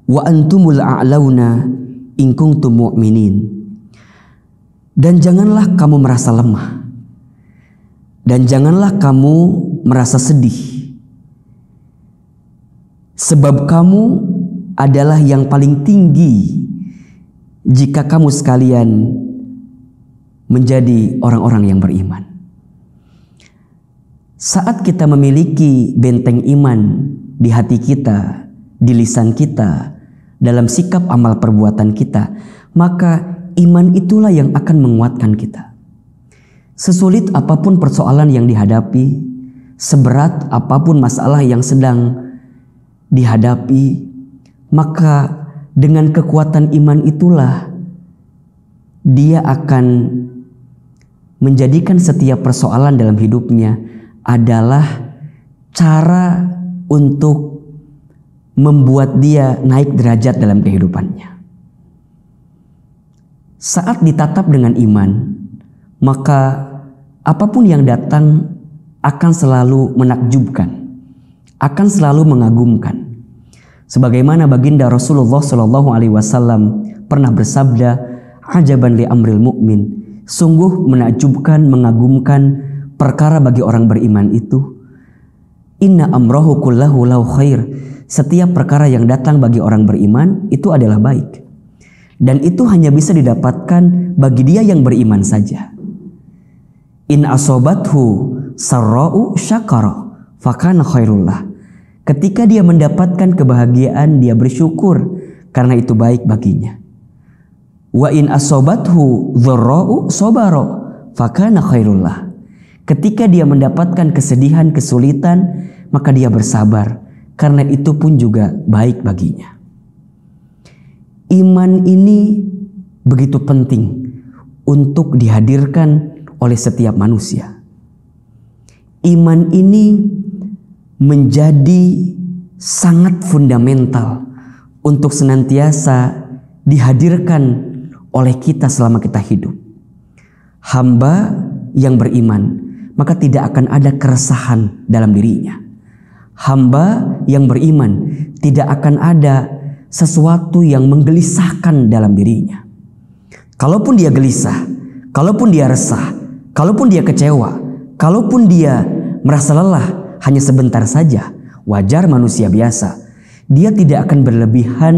wa antumul a'launa in kuntum mu'minin. Dan janganlah kamu merasa lemah, dan janganlah kamu merasa sedih, sebab kamu adalah yang paling tinggi jika kamu sekalian menjadi orang-orang yang beriman. Saat kita memiliki benteng iman di hati kita, di lisan kita, dalam sikap amal perbuatan kita, maka iman itulah yang akan menguatkan kita. Sesulit apapun persoalan yang dihadapi, seberat apapun masalah yang sedang dihadapi, maka dengan kekuatan iman itulah dia akan menjadikan setiap persoalan dalam hidupnya adalah cara untuk membuat dia naik derajat dalam kehidupannya. Saat ditatap dengan iman, maka apapun yang datang akan selalu menakjubkan, akan selalu mengagumkan. Sebagaimana baginda Rasulullah SAW pernah bersabda, ajaban li amril mu'min, sungguh menakjubkan, mengagumkan perkara bagi orang beriman itu. Inna amrahu kullahu lahu khair, setiap perkara yang datang bagi orang beriman itu adalah baik. Dan itu hanya bisa didapatkan bagi dia yang beriman saja. In asobathu sarra'u syakara fakana khairullah. Ketika dia mendapatkan kebahagiaan, dia bersyukur karena itu baik baginya. Wa in asobathu dharra'u sabara fakana khairullah. Ketika dia mendapatkan kesedihan, kesulitan, maka dia bersabar, karena itu pun juga baik baginya. Iman ini begitu penting untuk dihadirkan oleh setiap manusia. Iman ini menjadi sangat fundamental untuk senantiasa dihadirkan oleh kita selama kita hidup. Hamba yang beriman, maka tidak akan ada keresahan dalam dirinya. Hamba yang beriman, tidak akan ada sesuatu yang menggelisahkan dalam dirinya. Kalaupun dia gelisah, kalaupun dia resah, kalaupun dia kecewa, kalaupun dia merasa lelah hanya sebentar saja, wajar manusia biasa. Dia tidak akan berlebihan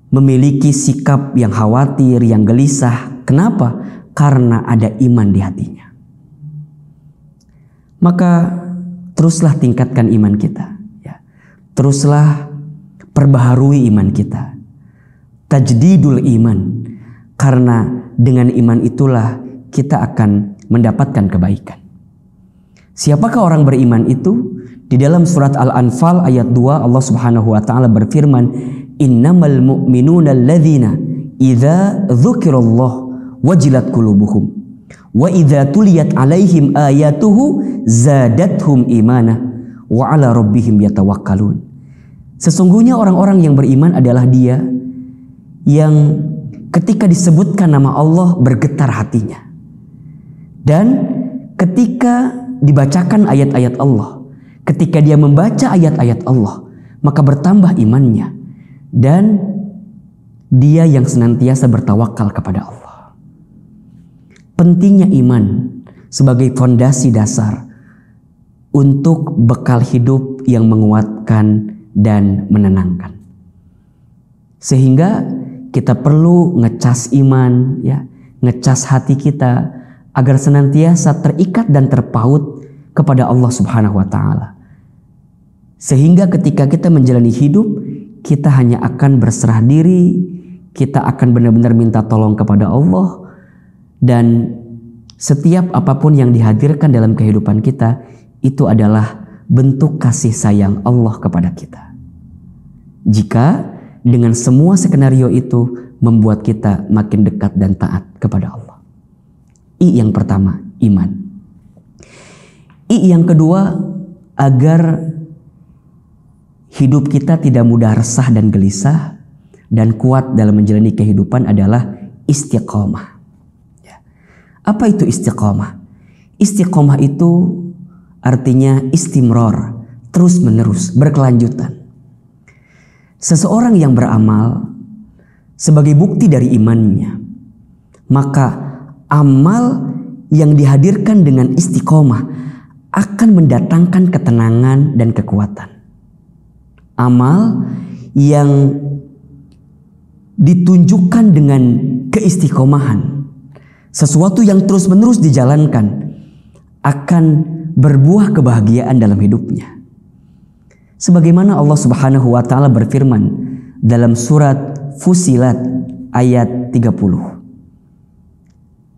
memiliki sikap yang khawatir, yang gelisah. Kenapa? Karena ada iman di hatinya. Maka teruslah tingkatkan iman kita, ya. Teruslah perbaharui iman kita. Tajdidul iman. Karena dengan iman itulah kita akan mendapatkan kebaikan. Siapakah orang beriman itu? Di dalam surat Al-Anfal ayat 2 Allah Subhanahu wa taala berfirman, "Innamal mu'minuna alladzina idza dzukirallah wajilat qulubuhum wa idza tuliyat alaihim ayatuhu zadathum imana wa ala rabbihim yatawakkalun." Sesungguhnya orang-orang yang beriman adalah dia yang ketika disebutkan nama Allah bergetar hatinya. Dan ketika dibacakan ayat-ayat Allah, ketika dia membaca ayat-ayat Allah, maka bertambah imannya. Dan dia yang senantiasa bertawakal kepada Allah. Pentingnya iman sebagai fondasi dasar untuk bekal hidup yang menguatkan dan menenangkan. Sehingga kita perlu ngecas iman, ya, ngecas hati kita agar senantiasa terikat dan terpaut kepada Allah Subhanahu wa taala. Sehingga ketika kita menjalani hidup, kita hanya akan berserah diri, kita akan benar-benar minta tolong kepada Allah, dan setiap apapun yang dihadirkan dalam kehidupan kita itu adalah bentuk kasih sayang Allah kepada kita. Jika dengan semua skenario itu membuat kita makin dekat dan taat kepada Allah. I yang pertama, iman. I yang kedua, agar hidup kita tidak mudah resah dan gelisah dan kuat dalam menjalani kehidupan adalah istiqomah. Apa itu istiqomah? Istiqomah itu artinya istimror, terus menerus, berkelanjutan. Seseorang yang beramal sebagai bukti dari imannya, maka amal yang dihadirkan dengan istiqomah akan mendatangkan ketenangan dan kekuatan. Amal yang ditunjukkan dengan keistiqomahan, sesuatu yang terus-menerus dijalankan, akan berbuah kebahagiaan dalam hidupnya. Sebagaimana Allah Subhanahu wa taala berfirman dalam surat Fussilat ayat 30.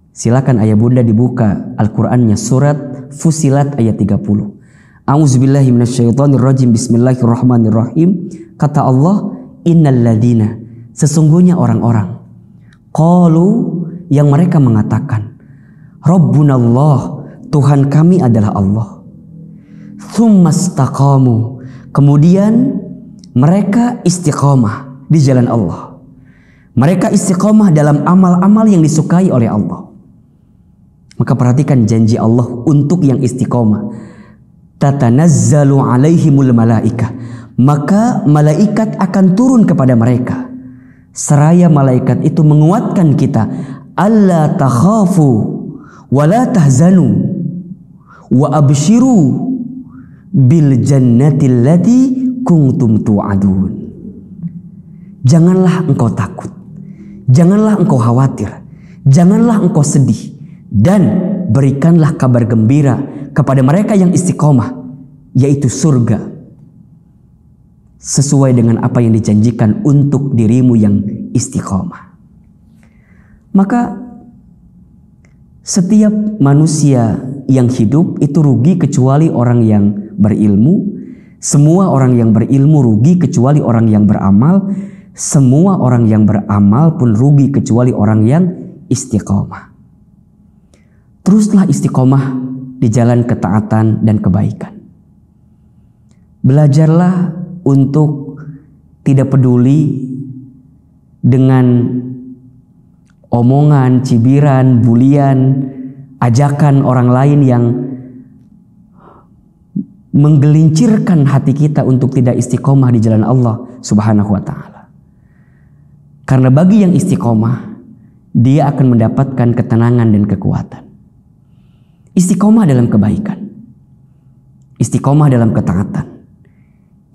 Silakan ayah bunda dibuka Al-Qur'annya, surat Fussilat ayat 30. A'udzubillahi minasyaitonirrajim, bismillahirrahmanirrahim. Kata Allah, innal ladzina, sesungguhnya orang-orang, qalu, yang mereka mengatakan, Rabbunallah, Tuhan kami adalah Allah. Tsumastaqamu, kemudian mereka istiqomah di jalan Allah. Mereka istiqomah dalam amal-amal yang disukai oleh Allah. Maka perhatikan janji Allah untuk yang istiqomah. Tatanazzalu alaihimul malaikah, maka malaikat akan turun kepada mereka. Seraya malaikat itu menguatkan kita, alla takhafu wa la tahzanu wa abshiru bil jannati allati kuntum tu'adun. Janganlah engkau takut, janganlah engkau khawatir, janganlah engkau sedih, dan berikanlah kabar gembira kepada mereka yang istiqomah, yaitu surga sesuai dengan apa yang dijanjikan untuk dirimu yang istiqomah. Maka setiap manusia yang hidup itu rugi kecuali orang yang berilmu. Semua orang yang berilmu rugi kecuali orang yang beramal. Semua orang yang beramal pun rugi kecuali orang yang istiqomah. Teruslah istiqomah di jalan ketaatan dan kebaikan. Belajarlah untuk tidak peduli dengan omongan, cibiran, bulian, ajakan orang lain yang menggelincirkan hati kita untuk tidak istiqomah di jalan Allah Subhanahu wa ta'ala. Karena bagi yang istiqomah, dia akan mendapatkan ketenangan dan kekuatan. Istiqomah dalam kebaikan, istiqomah dalam ketaatan,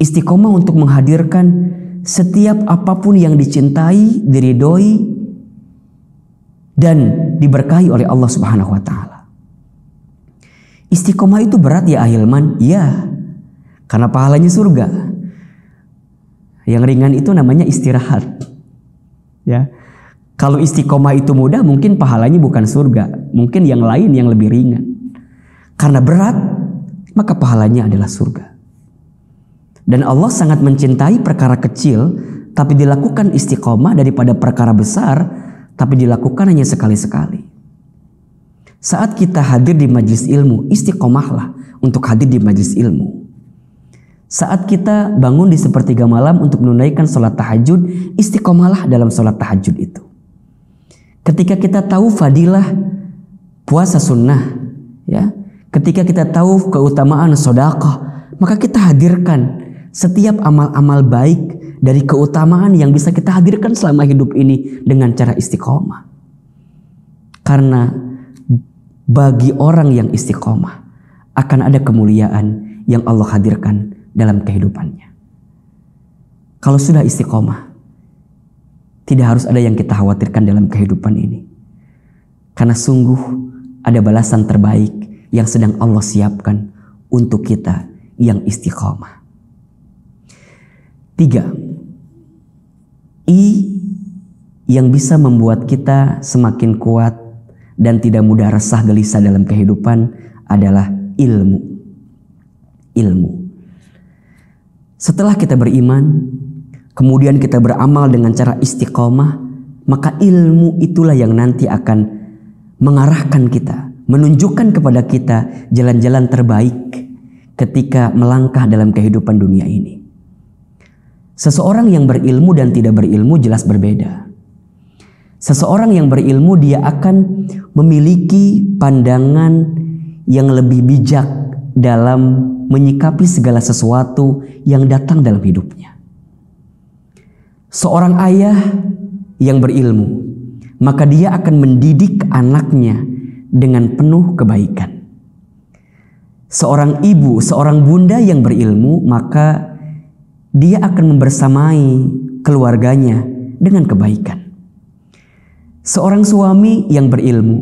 istiqomah untuk menghadirkan setiap apapun yang dicintai, diridhoi, dan diberkahi oleh Allah Subhanahu wa ta'ala. Istiqomah itu berat ya ahilman? Ya, karena pahalanya surga. Yang ringan itu namanya istirahat. Ya, kalau istiqomah itu mudah, mungkin pahalanya bukan surga, mungkin yang lain yang lebih ringan. Karena berat, maka pahalanya adalah surga. Dan Allah sangat mencintai perkara kecil, tapi dilakukan istiqomah daripada perkara besar, tapi dilakukan hanya sekali-sekali. Saat kita hadir di majlis ilmu, istiqomahlah untuk hadir di majlis ilmu. Saat kita bangun di sepertiga malam untuk menunaikan sholat tahajud, istiqomahlah dalam sholat tahajud itu. Ketika kita tahu fadilah puasa sunnah, ya, ketika kita tahu keutamaan sedekah, maka kita hadirkan setiap amal-amal baik dari keutamaan yang bisa kita hadirkan selama hidup ini dengan cara istiqomah. Karena bagi orang yang istiqomah akan ada kemuliaan yang Allah hadirkan dalam kehidupannya. Kalau sudah istiqomah, tidak harus ada yang kita khawatirkan dalam kehidupan ini. Karena sungguh ada balasan terbaik yang sedang Allah siapkan untuk kita yang istiqomah. 3. I yang bisa membuat kita semakin kuat dan tidak mudah resah gelisah dalam kehidupan adalah ilmu. Ilmu. Setelah kita beriman, kemudian kita beramal dengan cara istiqomah, maka ilmu itulah yang nanti akan mengarahkan kita, menunjukkan kepada kita jalan-jalan terbaik ketika melangkah dalam kehidupan dunia ini. Seseorang yang berilmu dan tidak berilmu jelas berbeda. Seseorang yang berilmu dia akan memiliki pandangan yang lebih bijak dalam menyikapi segala sesuatu yang datang dalam hidupnya. Seorang ayah yang berilmu, maka dia akan mendidik anaknya dengan penuh kebaikan. Seorang ibu, seorang bunda yang berilmu, maka dia akan membersamai keluarganya dengan kebaikan. Seorang suami yang berilmu,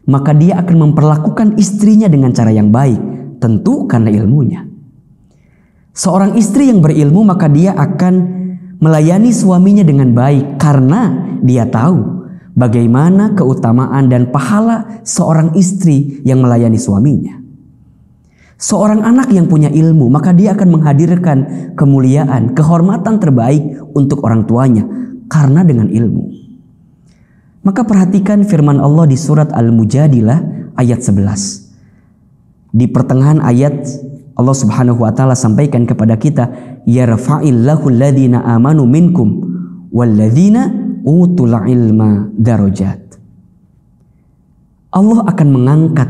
maka dia akan memperlakukan istrinya dengan cara yang baik, tentu karena ilmunya. Seorang istri yang berilmu, maka dia akan melayani suaminya dengan baik karena dia tahu bagaimana keutamaan dan pahala seorang istri yang melayani suaminya. Seorang anak yang punya ilmu, maka dia akan menghadirkan kemuliaan, kehormatan terbaik untuk orang tuanya karena dengan ilmu. Maka perhatikan firman Allah di surat Al-Mujadilah ayat 11. Di pertengahan ayat Allah Subhanahu wa taala sampaikan kepada kita, yarfa'illahu alladhina amanu minkum walladzina utul ilma darajat. Allah akan mengangkat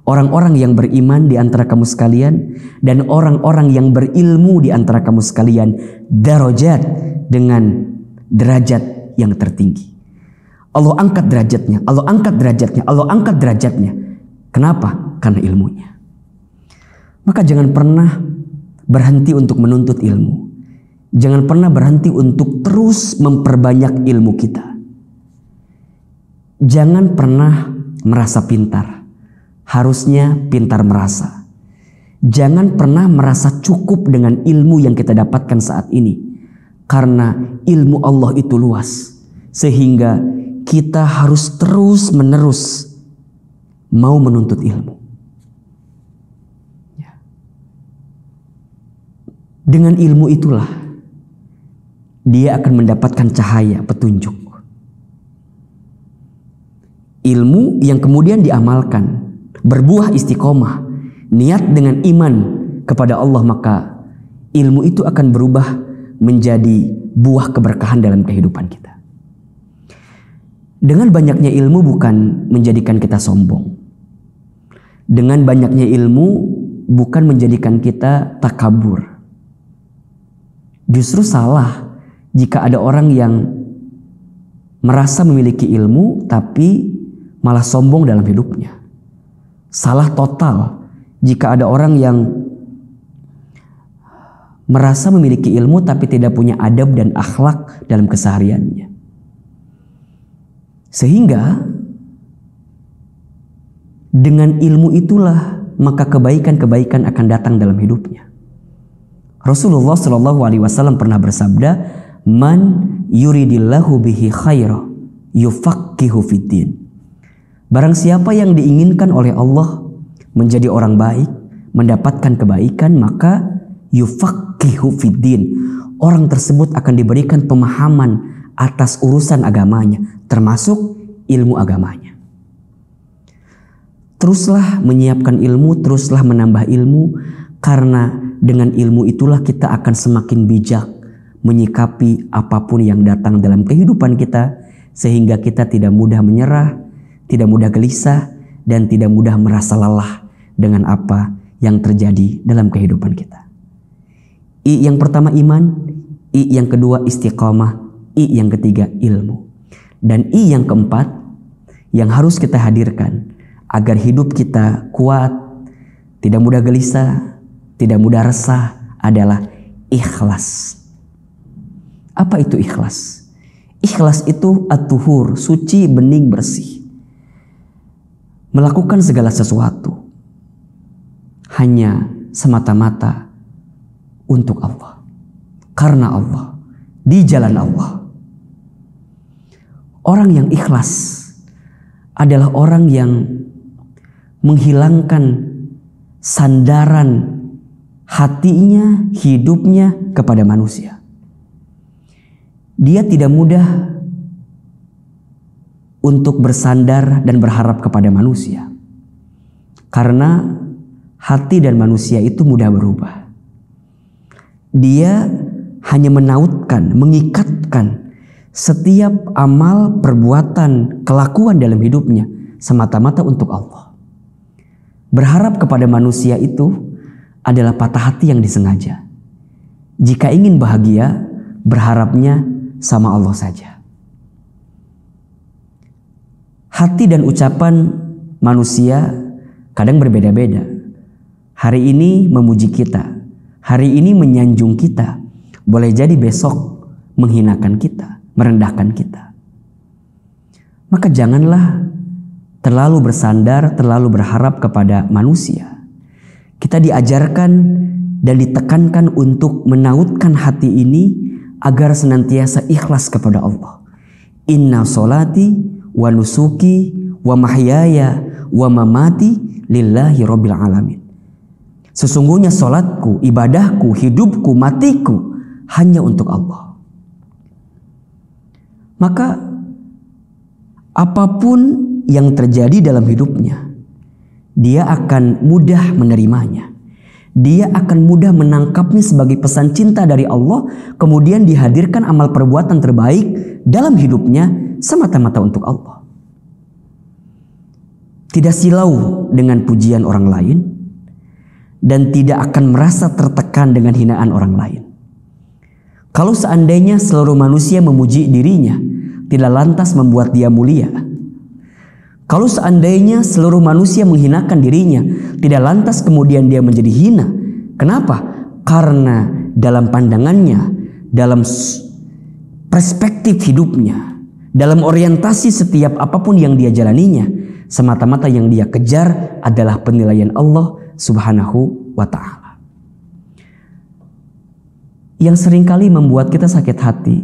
orang-orang yang beriman di antara kamu sekalian dan orang-orang yang berilmu di antara kamu sekalian darajat, dengan derajat yang tertinggi. Allah angkat derajatnya, Allah angkat derajatnya, Allah angkat derajatnya. Kenapa? Karena ilmunya. Maka jangan pernah berhenti untuk menuntut ilmu. Jangan pernah berhenti untuk terus memperbanyak ilmu kita. Jangan pernah merasa pintar. Harusnya pintar merasa. Jangan pernah merasa cukup dengan ilmu yang kita dapatkan saat ini. Karena ilmu Allah itu luas. Sehingga kita harus terus menerus mau menuntut ilmu. Dengan ilmu itulah dia akan mendapatkan cahaya petunjuk. Ilmu yang kemudian diamalkan, berbuah istiqomah, niat dengan iman kepada Allah, maka ilmu itu akan berubah menjadi buah keberkahan dalam kehidupan kita. Dengan banyaknya ilmu bukan menjadikan kita sombong. Dengan banyaknya ilmu bukan menjadikan kita takabur. Justru salah jika ada orang yang merasa memiliki ilmu tapi malah sombong dalam hidupnya. Salah total jika ada orang yang merasa memiliki ilmu tapi tidak punya adab dan akhlak dalam kesehariannya. Sehingga dengan ilmu itulah maka kebaikan-kebaikan akan datang dalam hidupnya. Rasulullah SAW pernah bersabda, "Man yuridillahu bihi khaira yufaqihu fiddin." Barang siapa yang diinginkan oleh Allah menjadi orang baik, mendapatkan kebaikan, maka yufaqihu fiddin. Orang tersebut akan diberikan pemahaman atas urusan agamanya, termasuk ilmu agamanya. Teruslah menyiapkan ilmu, teruslah menambah ilmu, karena dengan ilmu itulah kita akan semakin bijak menyikapi apapun yang datang dalam kehidupan kita, sehingga kita tidak mudah menyerah, tidak mudah gelisah, dan tidak mudah merasa lelah dengan apa yang terjadi dalam kehidupan kita. I yang pertama iman, I yang kedua istiqamah, I yang ketiga ilmu. Dan I yang keempat yang harus kita hadirkan agar hidup kita kuat, tidak mudah gelisah, tidak mudah resah adalah ikhlas. Apa itu ikhlas? Ikhlas itu at-tuhur, suci, bening, bersih. Melakukan segala sesuatu hanya semata-mata untuk Allah, karena Allah, di jalan Allah. Orang yang ikhlas adalah orang yang menghilangkan sandaran hatinya, hidupnya kepada manusia. Dia tidak mudah untuk bersandar dan berharap kepada manusia, karena hati dan manusia itu mudah berubah. Dia hanya menautkan, mengikatkan setiap amal, perbuatan, kelakuan dalam hidupnya semata-mata untuk Allah. Berharap kepada manusia itu adalah patah hati yang disengaja. Jika ingin bahagia, berharapnya sama Allah saja. Hati dan ucapan manusia kadang berbeda-beda. Hari ini memuji kita, hari ini menyanjung kita, boleh jadi besok menghinakan kita, merendahkan kita. Maka janganlah terlalu bersandar, terlalu berharap kepada manusia. Kita diajarkan dan ditekankan untuk menautkan hati ini agar senantiasa ikhlas kepada Allah. Inna solati wa nusuki wa mahyaya wa mamati lillahi rabbil alamin. Sesungguhnya solatku, ibadahku, hidupku, matiku hanya untuk Allah. Maka apapun yang terjadi dalam hidupnya, dia akan mudah menerimanya. Dia akan mudah menangkapnya sebagai pesan cinta dari Allah, kemudian dihadirkan amal perbuatan terbaik dalam hidupnya semata-mata untuk Allah. Tidak silau dengan pujian orang lain, dan tidak akan merasa tertekan dengan hinaan orang lain. Kalau seandainya seluruh manusia memuji dirinya, tidak lantas membuat dia mulia. Kalau seandainya seluruh manusia menghinakan dirinya, tidak lantas kemudian dia menjadi hina. Kenapa? Karena dalam pandangannya, dalam perspektif hidupnya, dalam orientasi setiap apapun yang dia jalaninya, semata-mata yang dia kejar adalah penilaian Allah Subhanahu wa ta'ala. Yang seringkali membuat kita sakit hati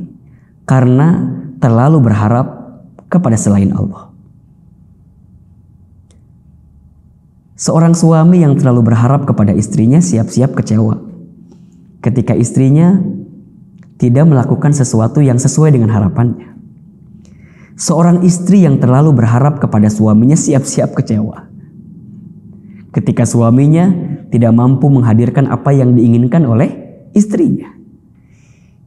karena terlalu berharap kepada selain Allah. Seorang suami yang terlalu berharap kepada istrinya siap-siap kecewa. ketika istrinya tidak melakukan sesuatu yang sesuai dengan harapannya. Seorang istri yang terlalu berharap kepada suaminya siap-siap kecewa ketika suaminya tidak mampu menghadirkan apa yang diinginkan oleh istrinya.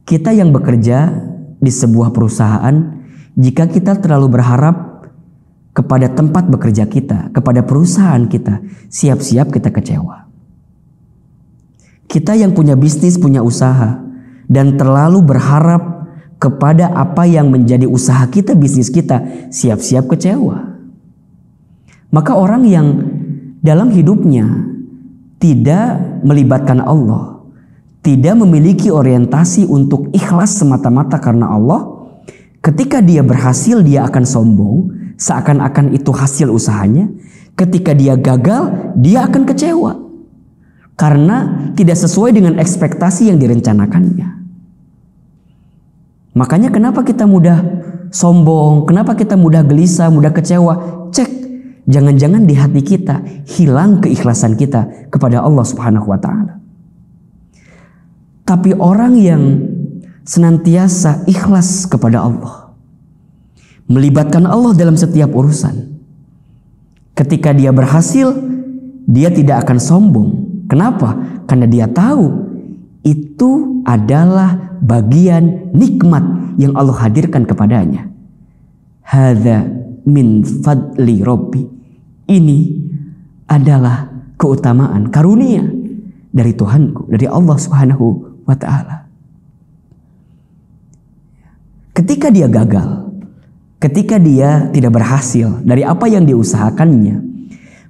Kita yang bekerja di sebuah perusahaan, jika kita terlalu berharap kepada tempat bekerja kita, kepada perusahaan kita, siap-siap kita kecewa. Kita yang punya bisnis, punya usaha, dan terlalu berharap kepada apa yang menjadi usaha kita, bisnis kita, siap-siap kecewa. Maka orang yang dalam hidupnya tidak melibatkan Allah, tidak memiliki orientasi untuk ikhlas semata-mata karena Allah, ketika dia berhasil dia akan sombong, seakan-akan itu hasil usahanya. Ketika dia gagal, dia akan kecewa karena tidak sesuai dengan ekspektasi yang direncanakannya. Makanya kenapa kita mudah sombong, kenapa kita mudah gelisah, mudah kecewa? Cek, jangan-jangan di hati kita hilang keikhlasan kita kepada Allah Subhanahu wa Ta'ala. Tapi orang yang senantiasa ikhlas kepada Allah, melibatkan Allah dalam setiap urusan, ketika dia berhasil, dia tidak akan sombong. Kenapa? Karena dia tahu itu adalah bagian nikmat yang Allah hadirkan kepadanya. Hadza min fadli Rabbi. Ini adalah keutamaan, karunia dari Tuhanku, dari Allah Subhanahu wa Ta'ala. Ketika dia gagal, ketika dia tidak berhasil dari apa yang diusahakannya,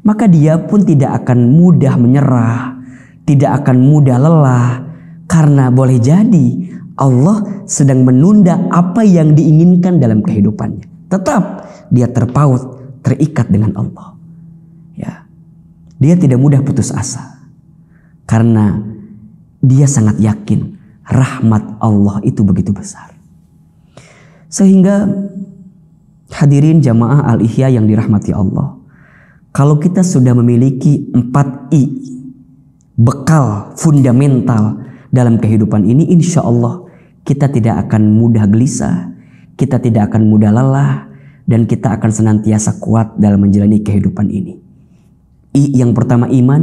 maka dia pun tidak akan mudah menyerah, tidak akan mudah lelah, karena boleh jadi Allah sedang menunda apa yang diinginkan dalam kehidupannya. Tetap dia terpaut, terikat dengan Allah. Ya, dia tidak mudah putus asa karena dia sangat yakin rahmat Allah itu begitu besar. Sehingga hadirin jamaah Al-Ihya yang dirahmati Allah, kalau kita sudah memiliki 4 I, bekal fundamental dalam kehidupan ini, insya Allah kita tidak akan mudah gelisah, kita tidak akan mudah lelah, dan kita akan senantiasa kuat dalam menjalani kehidupan ini. I yang pertama iman,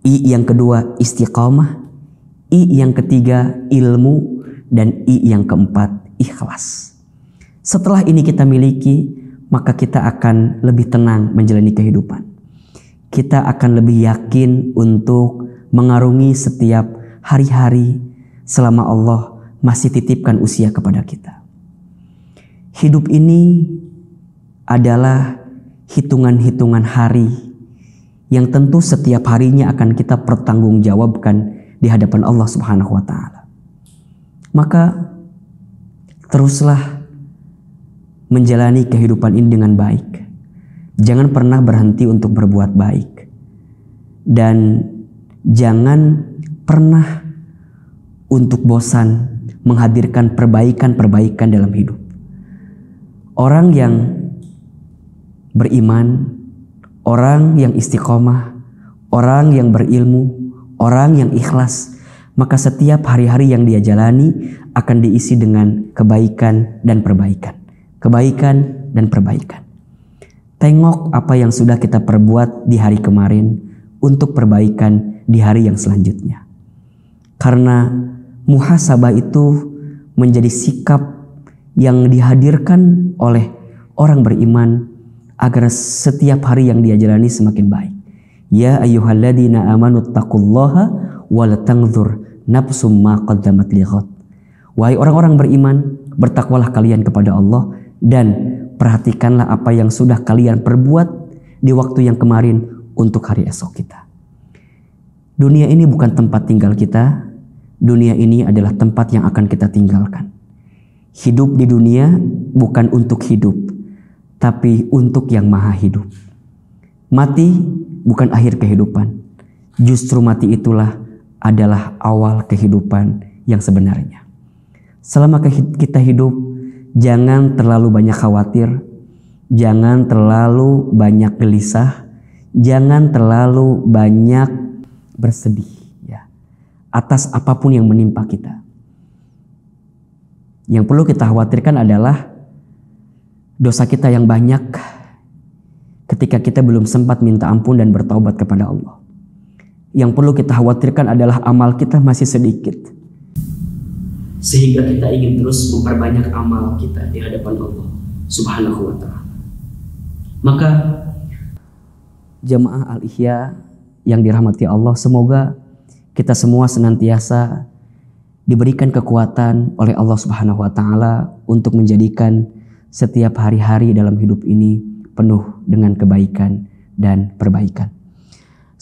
I yang kedua istiqamah, I yang ketiga ilmu, dan I yang keempat ikhlas. Setelah ini kita miliki, maka kita akan lebih tenang menjalani kehidupan. Kita akan lebih yakin untuk mengarungi setiap hari-hari selama Allah masih titipkan usia kepada kita. Hidup ini adalah hitungan-hitungan hari yang tentu setiap harinya akan kita pertanggungjawabkan di hadapan Allah Subhanahu wa Ta'ala. Maka teruslah menjalani kehidupan ini dengan baik. Jangan pernah berhenti untuk berbuat baik. Dan jangan pernah untuk bosan menghadirkan perbaikan-perbaikan dalam hidup. Orang yang beriman, orang yang istiqomah, orang yang berilmu, orang yang ikhlas, maka setiap hari-hari yang dia jalani akan diisi dengan kebaikan dan perbaikan. Kebaikan dan perbaikan. Tengok apa yang sudah kita perbuat di hari kemarin untuk perbaikan di hari yang selanjutnya. Karena muhasabah itu menjadi sikap yang dihadirkan oleh orang beriman agar setiap hari yang dia jalani semakin baik. Ya ayyuhalladzina amanu taqullaha wal tanzur nafsum ma qaddamat lighad. Wahai orang-orang beriman, bertakwalah kalian kepada Allah dan perhatikanlah apa yang sudah kalian perbuat di waktu yang kemarin untuk hari esok kita. Dunia ini bukan tempat tinggal kita. Dunia ini adalah tempat yang akan kita tinggalkan. Hidup di dunia bukan untuk hidup, tapi untuk yang maha hidup. Mati bukan akhir kehidupan. Justru mati itulah adalah awal kehidupan yang sebenarnya. Selama kita hidup, jangan terlalu banyak khawatir, jangan terlalu banyak gelisah, jangan terlalu banyak bersedih. Ya. atas apapun yang menimpa kita. Yang perlu kita khawatirkan adalah dosa kita yang banyak ketika kita belum sempat minta ampun dan bertaubat kepada Allah. Yang perlu kita khawatirkan adalah amal kita masih sedikit, sehingga kita ingin terus memperbanyak amal kita di hadapan Allah Subhanahu wa ta'ala. Maka jamaah Al-Ihya yang dirahmati Allah, semoga kita semua senantiasa diberikan kekuatan oleh Allah Subhanahu wa ta'ala untuk menjadikan setiap hari-hari dalam hidup ini penuh dengan kebaikan dan perbaikan.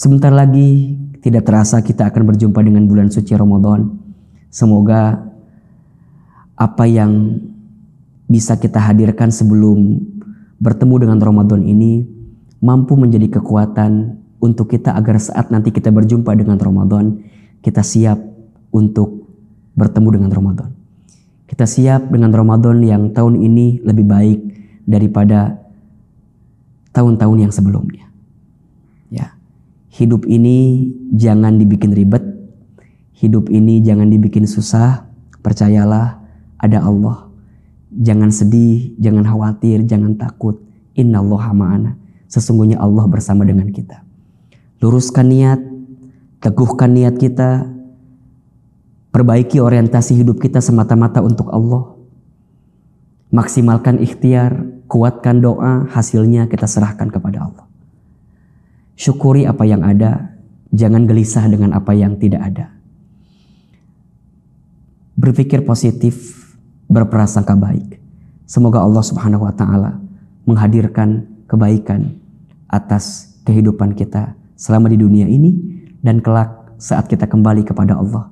Sebentar lagi tidak terasa kita akan berjumpa dengan bulan suci Ramadan. Semoga apa yang bisa kita hadirkan sebelum bertemu dengan Ramadan ini mampu menjadi kekuatan untuk kita agar saat nanti kita berjumpa dengan Ramadan, kita siap untuk bertemu dengan Ramadan. Kita siap dengan Ramadan yang tahun ini lebih baik daripada tahun-tahun yang sebelumnya. Ya. Hidup ini jangan dibikin ribet. Hidup ini jangan dibikin susah. Percayalah ada Allah. Jangan sedih, jangan khawatir, jangan takut. Innallaha ma'ana. Sesungguhnya Allah bersama dengan kita. Luruskan niat, teguhkan niat kita, perbaiki orientasi hidup kita semata-mata untuk Allah. Maksimalkan ikhtiar, kuatkan doa, hasilnya kita serahkan kepada Allah. Syukuri apa yang ada, jangan gelisah dengan apa yang tidak ada. Berpikir positif, berprasangka baik. Semoga Allah Subhanahu wa ta'ala menghadirkan kebaikan atas kehidupan kita selama di dunia ini, dan kelak saat kita kembali kepada Allah,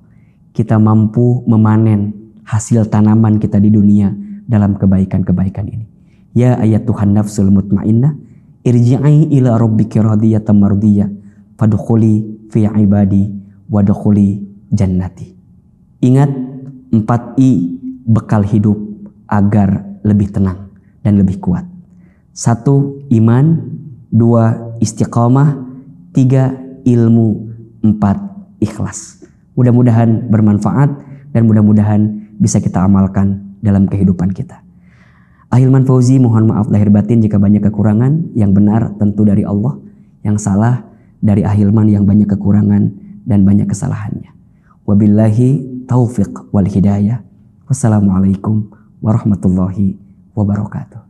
kita mampu memanen hasil tanaman kita di dunia dalam kebaikan-kebaikan ini. Ya ayyatuhan nafsul mutmainnah, irji'i ila rabbiki radiyatan mardiyah, fadkhuli fi ibadi wadkhuli jannati. Ingat 4I bekal hidup agar lebih tenang dan lebih kuat. 1. Iman, 2. Istiqamah, 3. Ilmu, 4. Ikhlas. Mudah-mudahan bermanfaat dan mudah-mudahan bisa kita amalkan dalam kehidupan kita. Ahilman Fauzi mohon maaf lahir batin jika banyak kekurangan. Yang benar tentu dari Allah, yang salah dari Ahilman yang banyak kekurangan dan banyak kesalahannya. Wabillahi taufiq wal hidayah. Wassalamualaikum warahmatullahi wabarakatuh.